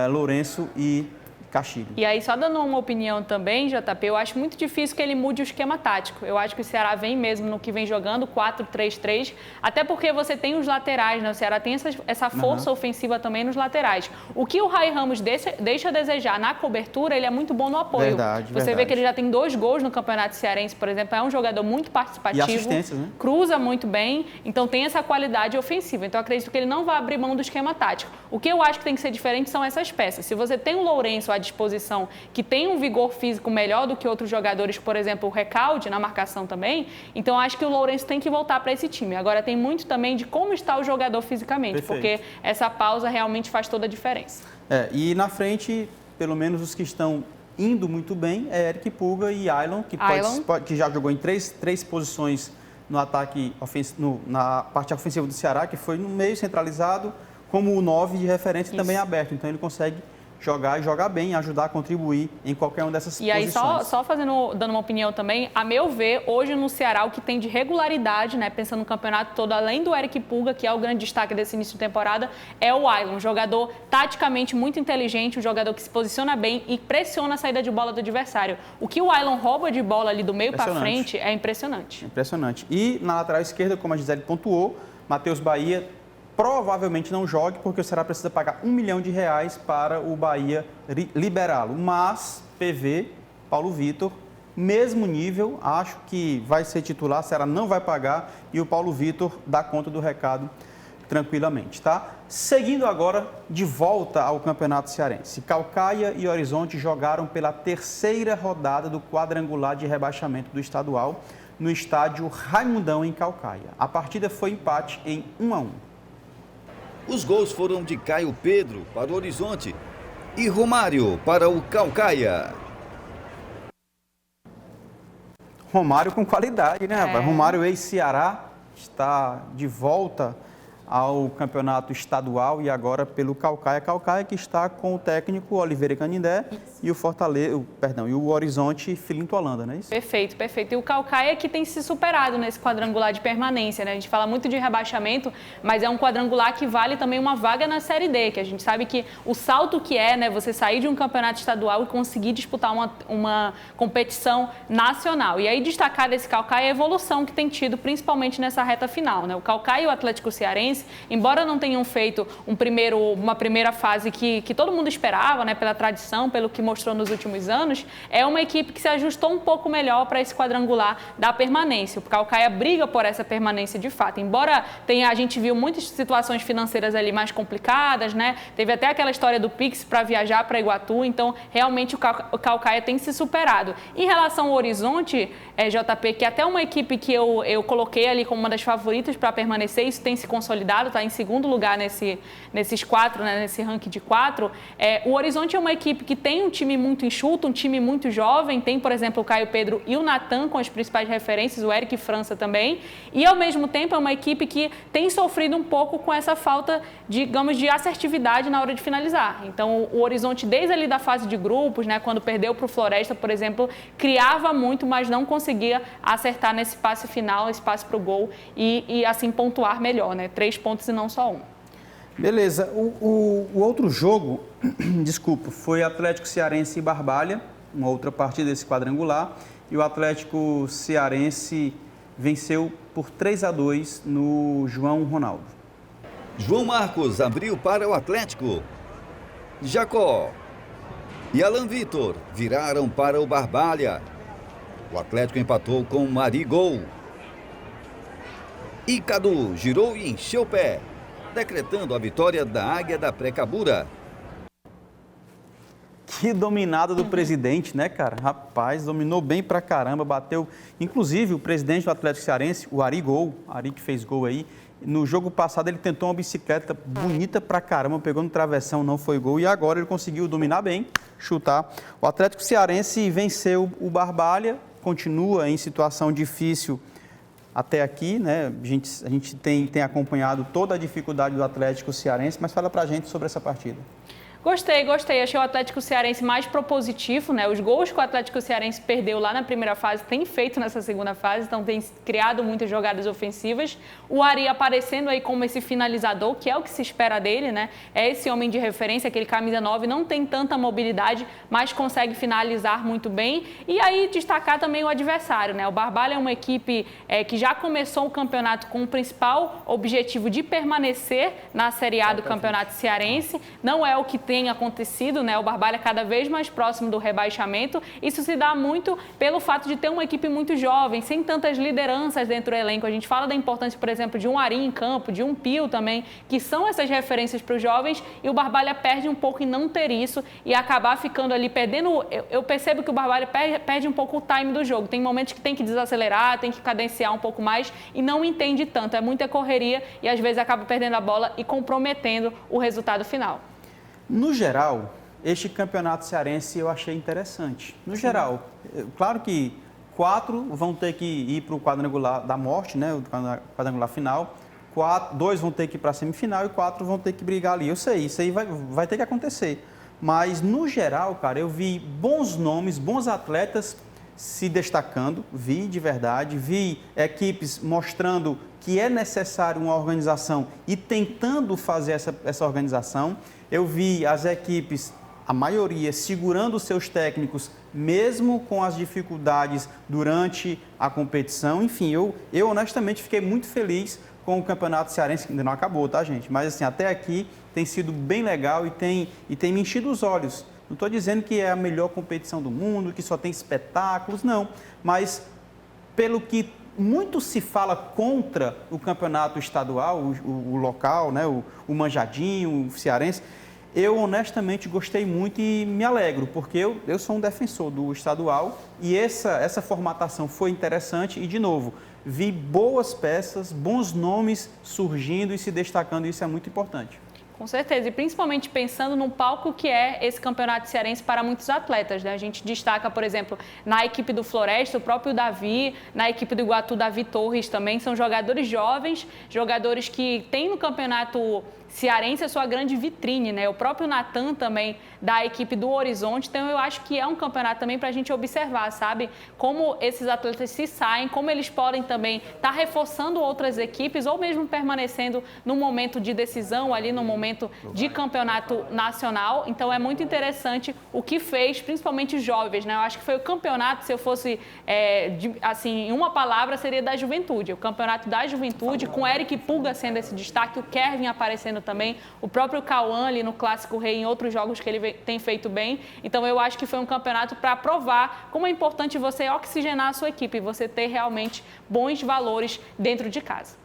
Lourenço e Castilho. E aí, só dando uma opinião também, JP, eu acho muito difícil que ele mude o esquema tático. Eu acho que o Ceará vem mesmo no que vem jogando, 4-3-3, até porque você tem os laterais, né? O Ceará tem essa força ofensiva também nos laterais. O que o Raí Ramos deixa a desejar na cobertura, ele é muito bom no apoio. Você vê que ele já tem 2 gols no Campeonato Cearense, por exemplo, é um jogador muito participativo. E assistências, né? Cruza muito bem, então tem essa qualidade ofensiva. Então, acredito que ele não vai abrir mão do esquema tático. O que eu acho que tem que ser diferente são essas peças. Se você tem o Lourenço à disposição, que tem um vigor físico melhor do que outros jogadores, por exemplo, o Recalde na marcação também, então acho que o Lourenço tem que voltar para esse time. Agora tem muito também de como está o jogador fisicamente, porque essa pausa realmente faz toda a diferença. E na frente, pelo menos os que estão indo muito bem, é Eric Pulga e Ailon, que já jogou em três posições no ataque na parte ofensiva do Ceará, que foi no meio centralizado, como o 9 de referência também aberto. Então ele consegue jogar e jogar bem, ajudar a contribuir em qualquer uma dessas posições. E aí, só dando uma opinião também, a meu ver, hoje no Ceará, o que tem de regularidade, né, pensando no campeonato todo, além do Eric Pulga, que é o grande destaque desse início de temporada, é o Ailon, um jogador taticamente muito inteligente, um jogador que se posiciona bem e pressiona a saída de bola do adversário. O que o Ailon rouba de bola ali do meio para frente é impressionante. Impressionante. E na lateral esquerda, como a Gisele pontuou, Matheus Bahia provavelmente não jogue, porque o Ceará precisa pagar R$1 milhão para o Bahia liberá-lo. Mas, PV, Paulo Vitor, mesmo nível, acho que vai ser titular, o Ceará não vai pagar e o Paulo Vitor dá conta do recado tranquilamente, tá? Seguindo agora, de volta ao Campeonato Cearense. Caucaia e Horizonte jogaram pela 3ª rodada do quadrangular de rebaixamento do estadual no estádio Raimundão, em Caucaia. A partida foi empate em 1-1. Os gols foram de Caio Pedro para o Horizonte e Romário para o Caucaia. Romário com qualidade, né, rapaz? Romário, ex-Ceará, está de volta ao campeonato estadual e agora pelo Caucaia. Caucaia que está com o técnico Oliveira Canindé e o e o Horizonte Filinto Holanda, não é isso? Perfeito, perfeito. E o Caucaia que tem se superado nesse quadrangular de permanência, né? A gente fala muito de rebaixamento, mas é um quadrangular que vale também uma vaga na Série D, que a gente sabe que o salto que é, né, você sair de um campeonato estadual e conseguir disputar uma competição nacional. E aí destacar desse Caucaia a evolução que tem tido, principalmente nessa reta final, né? O Caucaia e o Atlético Cearense Cearense, embora não tenham feito uma primeira fase que todo mundo esperava, né, pela tradição, pelo que mostrou nos últimos anos, é uma equipe que se ajustou um pouco melhor para esse quadrangular da permanência. O Caucaia briga por essa permanência de fato, embora a gente viu muitas situações financeiras ali mais complicadas, né? Teve até aquela história do Pix para viajar para Iguatu, então realmente o Caucaia tem se superado. Em relação ao Horizonte, JP, que até uma equipe que eu coloquei ali como uma das favoritas para permanecer, isso tem se consolidado, está em segundo lugar nesses 4, né, nesse ranking de 4. O Horizonte é uma equipe que tem um time muito enxuto, um time muito jovem, tem, por exemplo, o Caio Pedro e o Natan com as principais referências, o Eric França também, e ao mesmo tempo é uma equipe que tem sofrido um pouco com essa falta, digamos, de assertividade na hora de finalizar. Então, o Horizonte, desde ali da fase de grupos, né, quando perdeu para o Floresta, por exemplo, criava muito, mas não conseguia acertar nesse passe final, esse passe para o gol e assim pontuar melhor, né? 3 pontos e não só 1. Beleza. O outro jogo, desculpa, foi Atlético Cearense e Barbalha, uma outra partida desse quadrangular, e o Atlético Cearense venceu por 3-2 no João Ronaldo. João Marcos abriu para o Atlético. Jacó e Alan Vitor viraram para o Barbalha. O Atlético empatou com Marigol. E Cadu girou e encheu o pé, decretando a vitória da Águia da Precabura. Que dominada do presidente, né, cara? Rapaz, dominou bem pra caramba, bateu. Inclusive, o presidente do Atlético Cearense, o Ari que fez gol aí, no jogo passado ele tentou uma bicicleta bonita pra caramba, pegou no travessão, não foi gol, e agora ele conseguiu dominar bem, chutar. O Atlético Cearense venceu o Barbalha, continua em situação difícil até aqui, né? A gente tem acompanhado toda a dificuldade do Atlético Cearense, mas fala pra gente sobre essa partida. Gostei. Achei o Atlético Cearense mais propositivo, né? Os gols que o Atlético Cearense perdeu lá na primeira fase tem feito nessa segunda fase, então tem criado muitas jogadas ofensivas. O Ari aparecendo aí como esse finalizador, que é o que se espera dele, né? É esse homem de referência, aquele camisa 9, não tem tanta mobilidade, mas consegue finalizar muito bem. E aí destacar também o adversário, né? O Barbalha é uma equipe que já começou o campeonato com o principal objetivo de permanecer na Série A do Campeonato Cearense. Não é o que tem acontecido, né? O Barbalha cada vez mais próximo do rebaixamento. Isso se dá muito pelo fato de ter uma equipe muito jovem, sem tantas lideranças dentro do elenco. A gente fala da importância, por exemplo, de um Ari em campo, de um Pio também, que são essas referências para os jovens, e o Barbalha perde um pouco em não ter isso e acabar ficando ali perdendo. Eu percebo que o Barbalha perde um pouco o time do jogo. Tem momentos que tem que desacelerar, tem que cadenciar um pouco mais e não entende tanto. É muita correria e às vezes acaba perdendo a bola e comprometendo o resultado final. No geral, este campeonato cearense eu achei interessante. No geral, claro que 4 vão ter que ir para o quadrangular da morte, né? O quadrangular final. 2 vão ter que ir para a semifinal e 4 vão ter que brigar ali. Eu sei, isso aí vai ter que acontecer. Mas, no geral, cara, eu vi bons nomes, bons atletas se destacando, vi de verdade, vi equipes mostrando que é necessário uma organização e tentando fazer essa organização. Eu vi as equipes, a maioria, segurando os seus técnicos, mesmo com as dificuldades durante a competição. Enfim, eu honestamente fiquei muito feliz com o Campeonato Cearense, que ainda não acabou, tá, gente? Mas, assim, até aqui tem sido bem legal e tem me enchido os olhos. Não estou dizendo que é a melhor competição do mundo, que só tem espetáculos, não. Mas, pelo que muito se fala contra o campeonato estadual, o local, né, o manjadinho, o cearense, eu honestamente gostei muito e me alegro, porque eu sou um defensor do estadual e essa formatação foi interessante e, de novo, vi boas peças, bons nomes surgindo e se destacando, e isso é muito importante. Com certeza, e principalmente pensando no palco que é esse campeonato cearense para muitos atletas, né? A gente destaca, por exemplo, na equipe do Floresta, o próprio Davi, na equipe do Iguatu, Davi Torres também, são jogadores jovens, jogadores que têm no campeonato cearense a sua grande vitrine, né? O próprio Natan também, da equipe do Horizonte, então eu acho que é um campeonato também para a gente observar, sabe? Como esses atletas se saem, como eles podem também estar reforçando outras equipes ou mesmo permanecendo no momento de decisão ali, no momento momento de campeonato nacional, então é muito interessante o que fez, principalmente os jovens, né? Eu acho que foi o campeonato, se eu fosse, assim, em uma palavra, seria da juventude. O campeonato da juventude, com o Eric Pulga sendo esse destaque, o Kevin aparecendo também, o próprio Cauã ali no Clássico Rei, em outros jogos que ele tem feito bem. Então eu acho que foi um campeonato para provar como é importante você oxigenar a sua equipe, você ter realmente bons valores dentro de casa.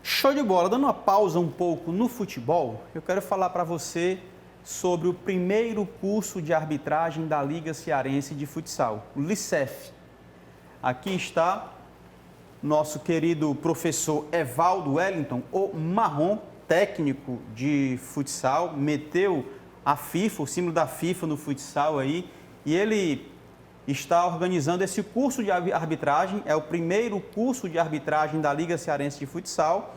Show de bola. Dando uma pausa um pouco no futebol, eu quero falar para você sobre o primeiro curso de arbitragem da Liga Cearense de Futsal, o LICEF. Aqui está nosso querido professor Evaldo Wellington, o Marrom, técnico de futsal, meteu a FIFA, o símbolo da FIFA no futsal aí, e ele está organizando esse curso de arbitragem, é o primeiro curso de arbitragem da Liga Cearense de Futsal,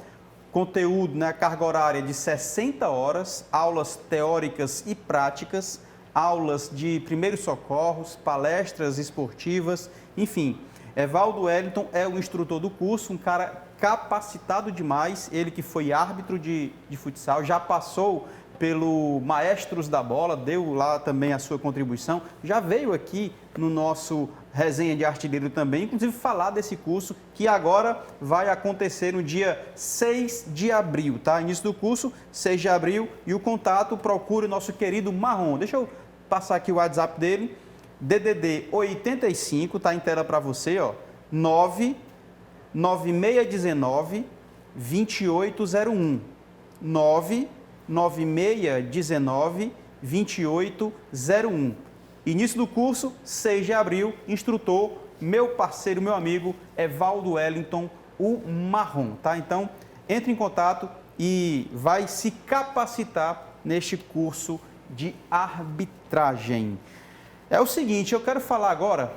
conteúdo na carga horária de 60 horas, aulas teóricas e práticas, aulas de primeiros socorros, palestras esportivas, enfim. Evaldo Wellington é o instrutor do curso, um cara capacitado demais, ele que foi árbitro de futsal, já passou pelo Maestros da Bola, deu lá também a sua contribuição, já veio aqui no nosso Resenha de Artilheiro também, inclusive falar desse curso que agora vai acontecer no dia 6 de abril, tá? Início do curso, 6 de abril, e o contato, procure o nosso querido Marrom. Deixa eu passar aqui o WhatsApp dele, DDD 85, tá em tela para você, ó, 99619 2801, 99619 2801. Início do curso, 6 de abril, instrutor, meu parceiro, meu amigo, Evaldo Wellington, o Marrom, tá? Então, entre em contato e vai se capacitar neste curso de arbitragem. É o seguinte, eu quero falar agora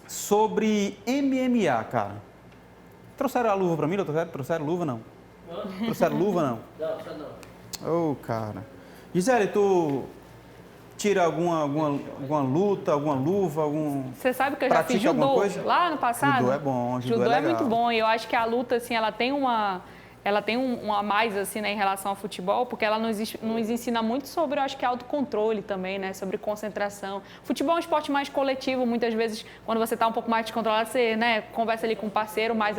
sobre MMA, cara. Trouxeram a luva para mim? Trouxeram luva, não? Trouxeram luva, não? Não. Ô, cara. Gisele, tu tira alguma luta, alguma luva, algum... Você sabe que eu já fiz judô lá no passado? Judô é bom, judô é muito bom. E eu acho que a luta, assim, ela tem um a mais, assim, né, em relação ao futebol, porque ela nos ensina muito sobre, eu acho que, autocontrole também, né, sobre concentração. Futebol é um esporte mais coletivo, muitas vezes, quando você está um pouco mais descontrolado, você, né, conversa ali com um parceiro, mas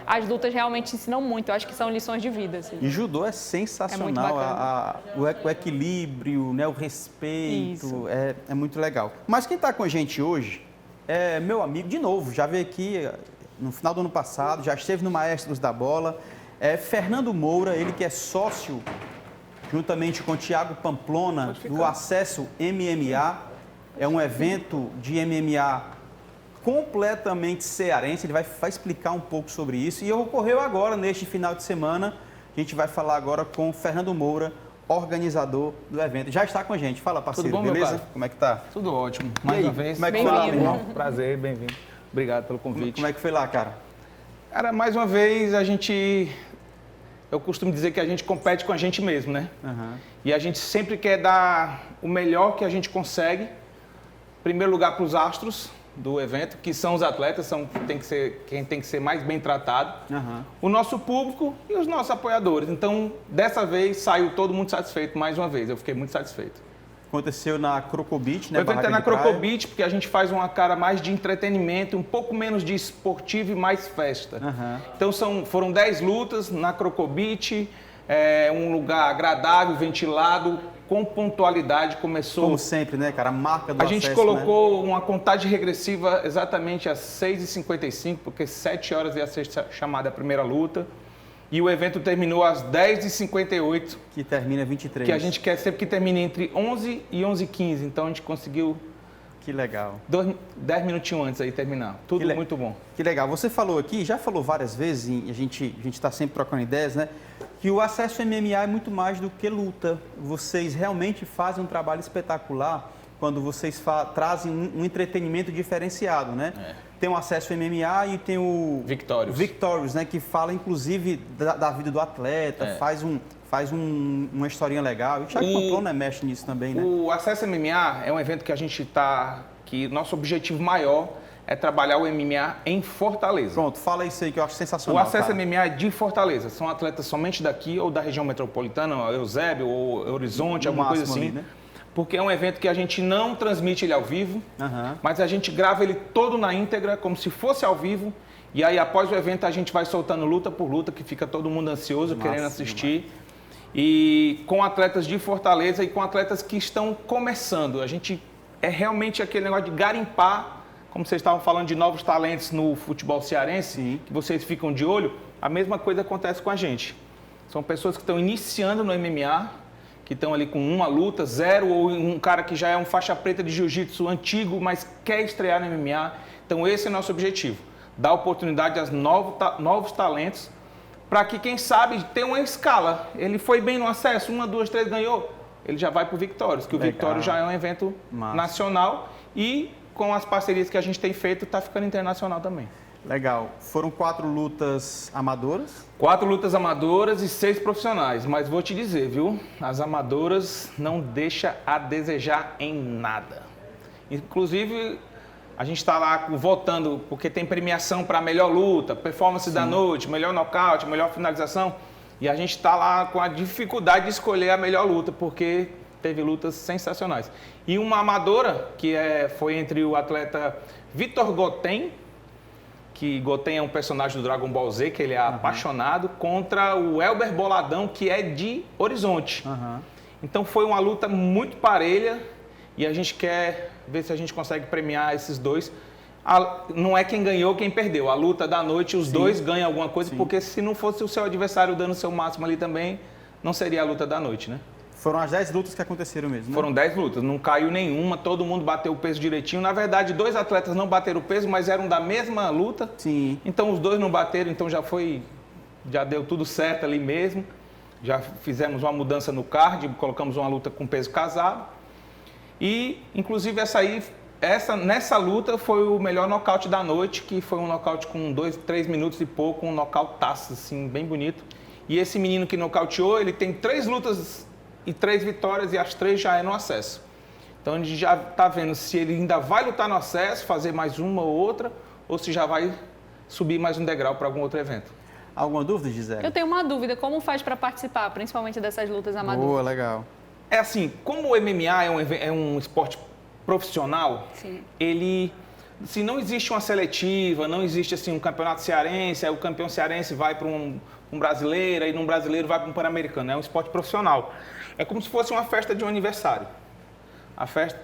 as lutas realmente ensinam muito, eu acho que são lições de vida. Assim. E judô é sensacional, o equilíbrio, né, o respeito, é muito legal. Mas quem está com a gente hoje é meu amigo, de novo, já veio aqui no final do ano passado, já esteve no Maestros da Bola, Fernando Moura, ele que é sócio, juntamente com o Thiago Pamplona, do Acesso MMA. É um evento de MMA completamente cearense, ele vai explicar um pouco sobre isso. E ocorreu agora, neste final de semana, a gente vai falar agora com o Fernando Moura, organizador do evento. Já está com a gente. Fala, parceiro, tudo bom, beleza? Meu pai? Como é que tá? Tudo ótimo. Mais uma vez. Como é que foi lá, meu irmão? Prazer, bem-vindo. Obrigado pelo convite. Como é que foi lá, cara? Cara, mais uma vez, eu costumo dizer que a gente compete com a gente mesmo, né? Uhum. E a gente sempre quer dar o melhor que a gente consegue. Em primeiro lugar para os astros do evento, que são os atletas, quem tem que ser mais bem tratado. Uhum. O nosso público e os nossos apoiadores. Então, dessa vez, saiu todo mundo satisfeito mais uma vez. Eu fiquei muito satisfeito. Aconteceu na Crocobit, né? O evento é na Crocobit, porque a gente faz uma cara mais de entretenimento, um pouco menos de esportivo e mais festa. Uhum. Então foram 10 lutas na Crocobit, um lugar agradável, ventilado, com pontualidade. Começou... Como sempre, né, cara? A marca do acesso, gente colocou, né, uma contagem regressiva exatamente às 6h55, porque 7 horas ia ser chamada a primeira luta. E o evento terminou às 10h58. Que termina 23. Que a gente quer sempre que termine entre 11 e 11h15. Então a gente conseguiu... Que legal. 10 minutinhos antes aí terminar. Tudo muito bom. Que legal. Você falou aqui, já falou várias vezes, e a gente está sempre trocando ideias, né? Que o Acesso MMA é muito mais do que luta. Vocês realmente fazem um trabalho espetacular quando vocês trazem um entretenimento diferenciado, né? Tem o Acesso MMA e tem o Victorious, né? Que fala, inclusive, da vida do atleta, faz uma historinha legal. E o Thiago Pamplona mexe nisso também, né? O Acesso MMA é um evento que a gente que nosso objetivo maior é trabalhar o MMA em Fortaleza. Pronto, fala isso aí que eu acho O sensacional. Acesso cara. MMA é de Fortaleza. São atletas somente daqui ou da região metropolitana, Eusébio ou Horizonte, No alguma coisa máximo assim. ali, né? Porque é um evento que a gente não transmite ele ao vivo, mas a gente grava ele todo na íntegra, como se fosse ao vivo. E aí, após o evento, a gente vai soltando luta por luta, que fica todo mundo ansioso, querendo assistir. E com atletas de Fortaleza e com atletas que estão começando. A gente é realmente aquele negócio de garimpar, como vocês estavam falando de novos talentos no futebol cearense, que vocês ficam de olho, a mesma coisa acontece com a gente. São pessoas que estão iniciando no MMA, que estão ali com uma luta, 0, ou um cara que já é um faixa preta de jiu-jitsu antigo, mas quer estrear no MMA. Então esse é o nosso objetivo, dar oportunidade aos novos talentos, para que, quem sabe, tenha uma escala. Ele foi bem no acesso, 1, 2, 3, ganhou, ele já vai para o Victórios, que o Victórios já é um evento nacional e com as parcerias que a gente tem feito, está ficando internacional também. Legal. Foram 4 lutas amadoras? 4 lutas amadoras e 6 profissionais, mas vou te dizer, viu? As amadoras não deixam a desejar em nada. Inclusive, a gente está lá votando, porque tem premiação para melhor luta, performance da noite, melhor nocaute, melhor finalização. E a gente está lá com a dificuldade de escolher a melhor luta, porque teve lutas sensacionais. E uma amadora, que foi entre o atleta Vitor Goten, que Goten é um personagem do Dragon Ball Z, que ele é apaixonado, contra o Elber Boladão, que é de Horizonte. Então foi uma luta muito parelha e a gente quer ver se a gente consegue premiar esses dois. Não é quem ganhou, quem perdeu. A luta da noite, os dois ganham alguma coisa, porque se não fosse o seu adversário dando o seu máximo ali também, não seria a luta da noite, né? Foram as 10 lutas que aconteceram mesmo, né? Foram 10 lutas, não caiu nenhuma, todo mundo bateu o peso direitinho. Na verdade, 2 atletas não bateram o peso, mas eram da mesma luta. Sim. Então os 2 não bateram, então já deu tudo certo ali mesmo. Já fizemos uma mudança no card, colocamos uma luta com peso casado. E, inclusive, nessa luta foi o melhor nocaute da noite, que foi um nocaute com 2, 3 minutos e pouco, um nocautaço, assim, bem bonito. E esse menino que nocauteou, ele tem 3 lutas e 3 vitórias, e as 3 já é no acesso. Então a gente já está vendo se ele ainda vai lutar no acesso, fazer mais uma ou outra, ou se já vai subir mais um degrau para algum outro evento. Alguma dúvida, Gisele? Eu tenho uma dúvida, como faz para participar, principalmente dessas lutas amadoras? Boa, legal. É assim, como o MMA é um esporte profissional, ele... Se não existe uma seletiva, não existe assim, um campeonato cearense, aí o campeão cearense vai para um brasileiro, aí num brasileiro vai para um pan-americano. É um esporte profissional. É como se fosse uma festa de um aniversário.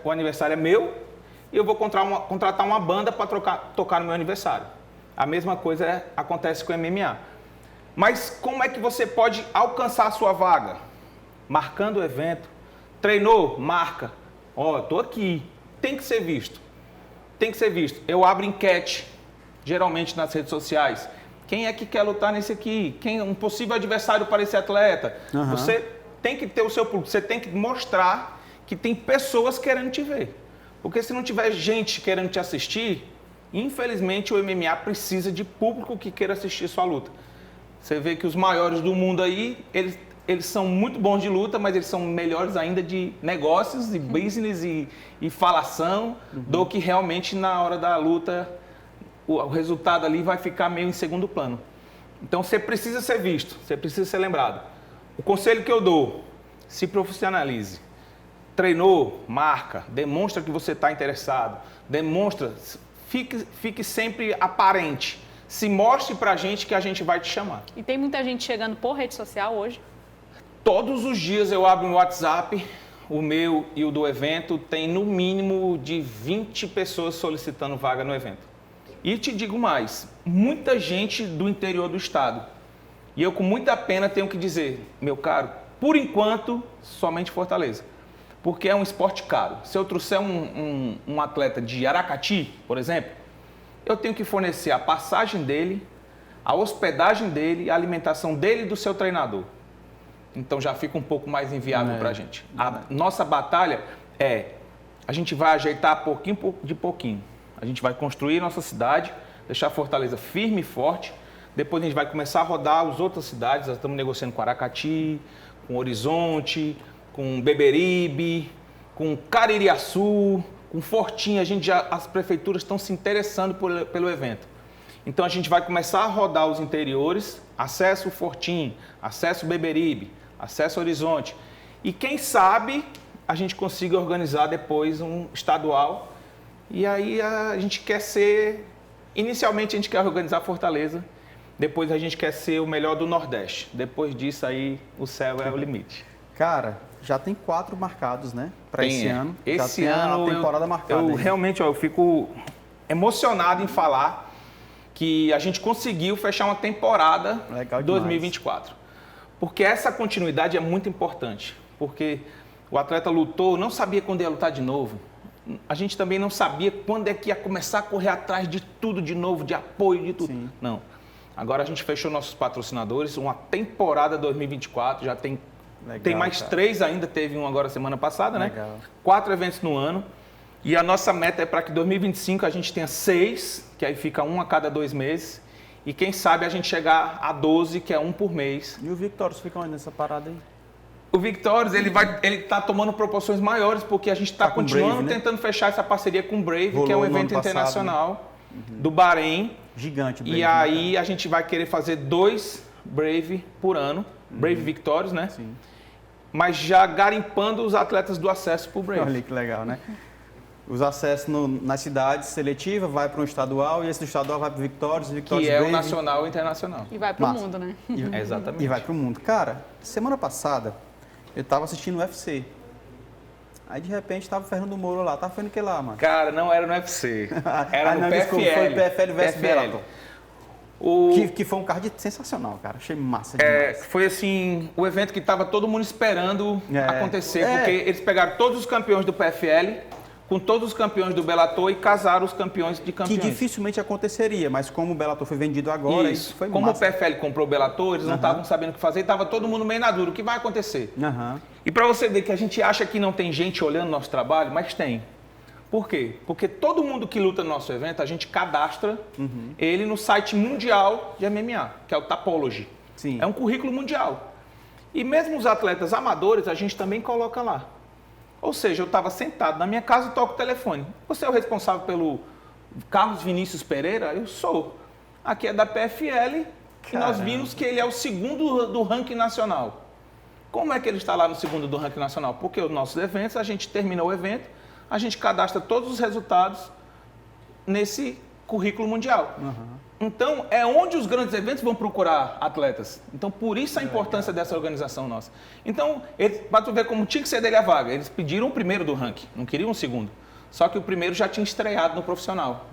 O aniversário é meu e eu vou contratar uma banda para tocar no meu aniversário. A mesma coisa acontece com o MMA. Mas como é que você pode alcançar a sua vaga? Marcando o evento. Treinou? Marca. Ó, tô aqui. Tem que ser visto. Tem que ser visto. Eu abro enquete, geralmente nas redes sociais. Quem é que quer lutar nesse aqui? Quem é um possível adversário para esse atleta? Você tem que ter o seu público. Você tem que mostrar que tem pessoas querendo te ver. Porque se não tiver gente querendo te assistir, infelizmente o MMA precisa de público que queira assistir sua luta. Você vê que os maiores do mundo aí, eles são muito bons de luta, mas eles são melhores ainda de negócios, de business e falação, do que realmente na hora da luta o resultado ali vai ficar meio em segundo plano. Então você precisa ser visto, você precisa ser lembrado. O conselho que eu dou, se profissionalize. Treinou, marca, demonstra que você está interessado, demonstra, fique sempre aparente. Se mostre pra gente que a gente vai te chamar. E tem muita gente chegando por rede social hoje? Todos os dias eu abro meu WhatsApp, o meu e o do evento, tem no mínimo de 20 pessoas solicitando vaga no evento. E te digo mais, muita gente do interior do estado. E eu com muita pena tenho que dizer, meu caro, por enquanto, somente Fortaleza. Porque é um esporte caro. Se eu trouxer um atleta de Aracati, por exemplo, eu tenho que fornecer a passagem dele, a hospedagem dele, a alimentação dele e do seu treinador. Então já fica um pouco mais inviável para a gente. A nossa batalha a gente vai ajeitar pouquinho de pouquinho. A gente vai construir nossa cidade, deixar Fortaleza firme e forte. Depois a gente vai começar a rodar as outras cidades. Nós estamos negociando com Aracati, com Horizonte, com Beberibe, com Caririaçu, Com Fortim, as prefeituras estão se interessando pelo evento. Então a gente vai começar a rodar os interiores, acesso Fortim, acesso Beberibe, acesso Horizonte. E quem sabe a gente consiga organizar depois um estadual. E aí a gente quer ser... Inicialmente a gente quer organizar Fortaleza, depois a gente quer ser o melhor do Nordeste. Depois disso aí o céu é o limite. Cara, já tem 4 marcados, né? Para esse ano. Esse já ano tem a temporada marcada. Eu realmente eu fico emocionado em falar que a gente conseguiu fechar uma temporada 2024. Porque essa continuidade é muito importante. Porque o atleta lutou, não sabia quando ia lutar de novo. A gente também não sabia quando é que ia começar a correr atrás de tudo de novo, de apoio, de tudo. Sim. Não. Agora a gente fechou nossos patrocinadores, uma temporada 2024, já tem mais 3 ainda, teve um agora semana passada, né? 4 eventos no ano. E a nossa meta é para que 2025 a gente tenha 6, que aí fica 1 a cada 2 meses. E quem sabe a gente chegar a 12, que é 1 por mês. E o Victórios fica onde nessa parada aí? O Victórios, ele está tomando proporções maiores, porque a gente está continuando Brave, né? Tentando fechar essa parceria com o Brave, que é um evento internacional do Bahrein. Gigante, Brave. E aí a gente vai querer fazer 2 Brave por ano, Brave Victórios, né? Sim. Mas já garimpando os atletas do acesso para o Brave. Olha que legal, né? Os acessos nas cidades seletiva vai para um estadual e esse estadual vai para o Victórios, que é o nacional e internacional. E vai para o mundo, né? Exatamente. E vai para o mundo. Cara, semana passada eu estava assistindo o UFC. Aí de repente estava o Fernando Moura lá. Tava fazendo o que lá, mano? Cara, não era no UFC. Era no PFL. Desculpa, foi PFL versus Bellator. Que foi um card sensacional, cara. Achei massa demais. Foi assim, o evento que estava todo mundo esperando acontecer, porque eles pegaram todos os campeões do PFL com todos os campeões do Bellator e casaram os campeões de campeões. Que dificilmente aconteceria, mas como o Bellator foi vendido agora, isso foi como massa. O PFL comprou o Bellator, eles não estavam sabendo o que fazer, estava todo mundo meio na dúvida, o que vai acontecer? E para você ver que a gente acha que não tem gente olhando nosso trabalho, mas tem. Por quê? Porque todo mundo que luta no nosso evento, a gente cadastra ele no site mundial de MMA, que é o Tapology. Sim. É um currículo mundial. E mesmo os atletas amadores, a gente também coloca lá. Ou seja, eu estava sentado na minha casa e toco o telefone. Você é o responsável pelo Carlos Vinícius Pereira? Eu sou. Aqui é da PFL e nós vimos que ele é o 2º do ranking nacional. Como é que ele está lá no 2º do ranking nacional? Porque os nossos eventos, a gente termina o evento, a gente cadastra todos os resultados nesse currículo mundial. Então, é onde os grandes eventos vão procurar atletas. Então, por isso a importância dessa organização nossa. Então, para tu ver como tinha que ser dele a vaga, eles pediram o 1º do ranking, não queriam o 2º. Só que o 1º já tinha estreado no profissional.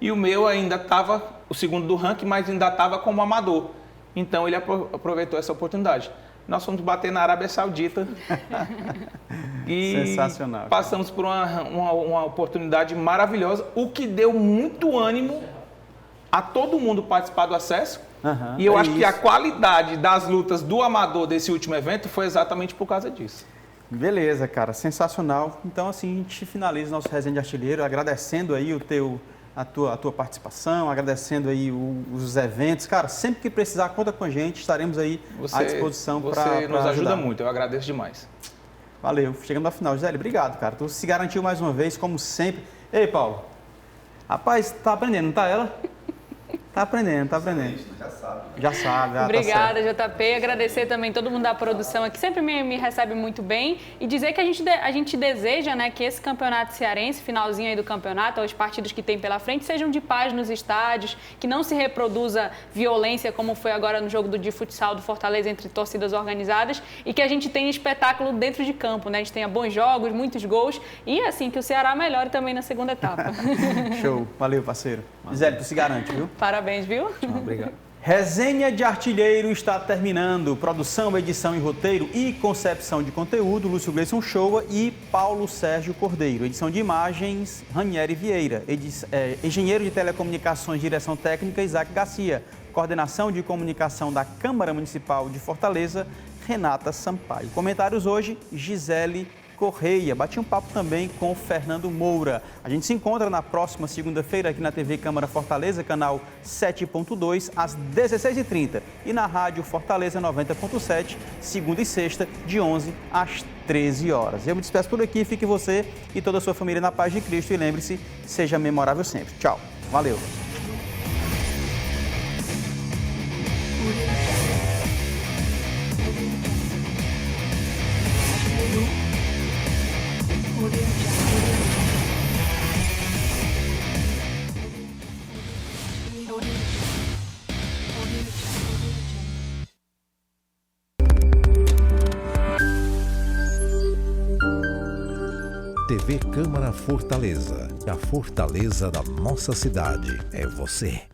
E o meu ainda estava, o 2º do ranking, mas ainda estava como amador. Então, ele aproveitou essa oportunidade. Nós fomos bater na Arábia Saudita e sensacional, passamos por uma oportunidade maravilhosa, o que deu muito ânimo a todo mundo participar do acesso. E eu acho que a qualidade das lutas do amador desse último evento foi exatamente por causa disso. Beleza, cara, sensacional. Então, assim, a gente finaliza o nosso Resenha de Artilheiro, agradecendo aí a tua participação, agradecendo aí os eventos. Cara, sempre que precisar, conta com a gente, estaremos aí à disposição para ajudar. Você nos ajuda muito, eu agradeço demais. Valeu, chegando ao final. Gisele, obrigado, cara. Tu se garantiu mais uma vez, como sempre. Ei, Paulo, rapaz, tá aprendendo, não tá ela? Tá aprendendo, tá aprendendo. Já sabe. Obrigada, tá JP. Agradecer também todo mundo da produção aqui, sempre me recebe muito bem. E dizer que a gente deseja, né, que esse campeonato cearense, finalzinho aí do campeonato, os partidos que tem pela frente, sejam de paz nos estádios, que não se reproduza violência, como foi agora no jogo de futsal do Fortaleza entre torcidas organizadas, e que a gente tenha espetáculo dentro de campo, né? A gente tenha bons jogos, muitos gols, e assim, que o Ceará melhore também na segunda etapa. Show. Valeu, parceiro. Gisele, tu se garante, viu? Parabéns, viu? Obrigado. Resenha de Artilheiro está terminando. Produção, edição e roteiro e concepção de conteúdo, Lúcio Gleison Shoa e Paulo Sérgio Cordeiro. Edição de imagens, Ranieri Vieira. Engenheiro de telecomunicações, direção técnica, Isaac Garcia. Coordenação de comunicação da Câmara Municipal de Fortaleza, Renata Sampaio. Comentários hoje, Gisele Correia. Bati um papo também com o Fernando Moura. A gente se encontra na próxima segunda-feira aqui na TV Câmara Fortaleza, canal 7.2, às 16h30. E na Rádio Fortaleza 90.7, segunda e sexta, de 11 às 13 horas. Eu me despeço por aqui, fique você e toda a sua família na paz de Cristo. E lembre-se, seja memorável sempre. Tchau, valeu! TV Câmara Fortaleza. A fortaleza da nossa cidade é você.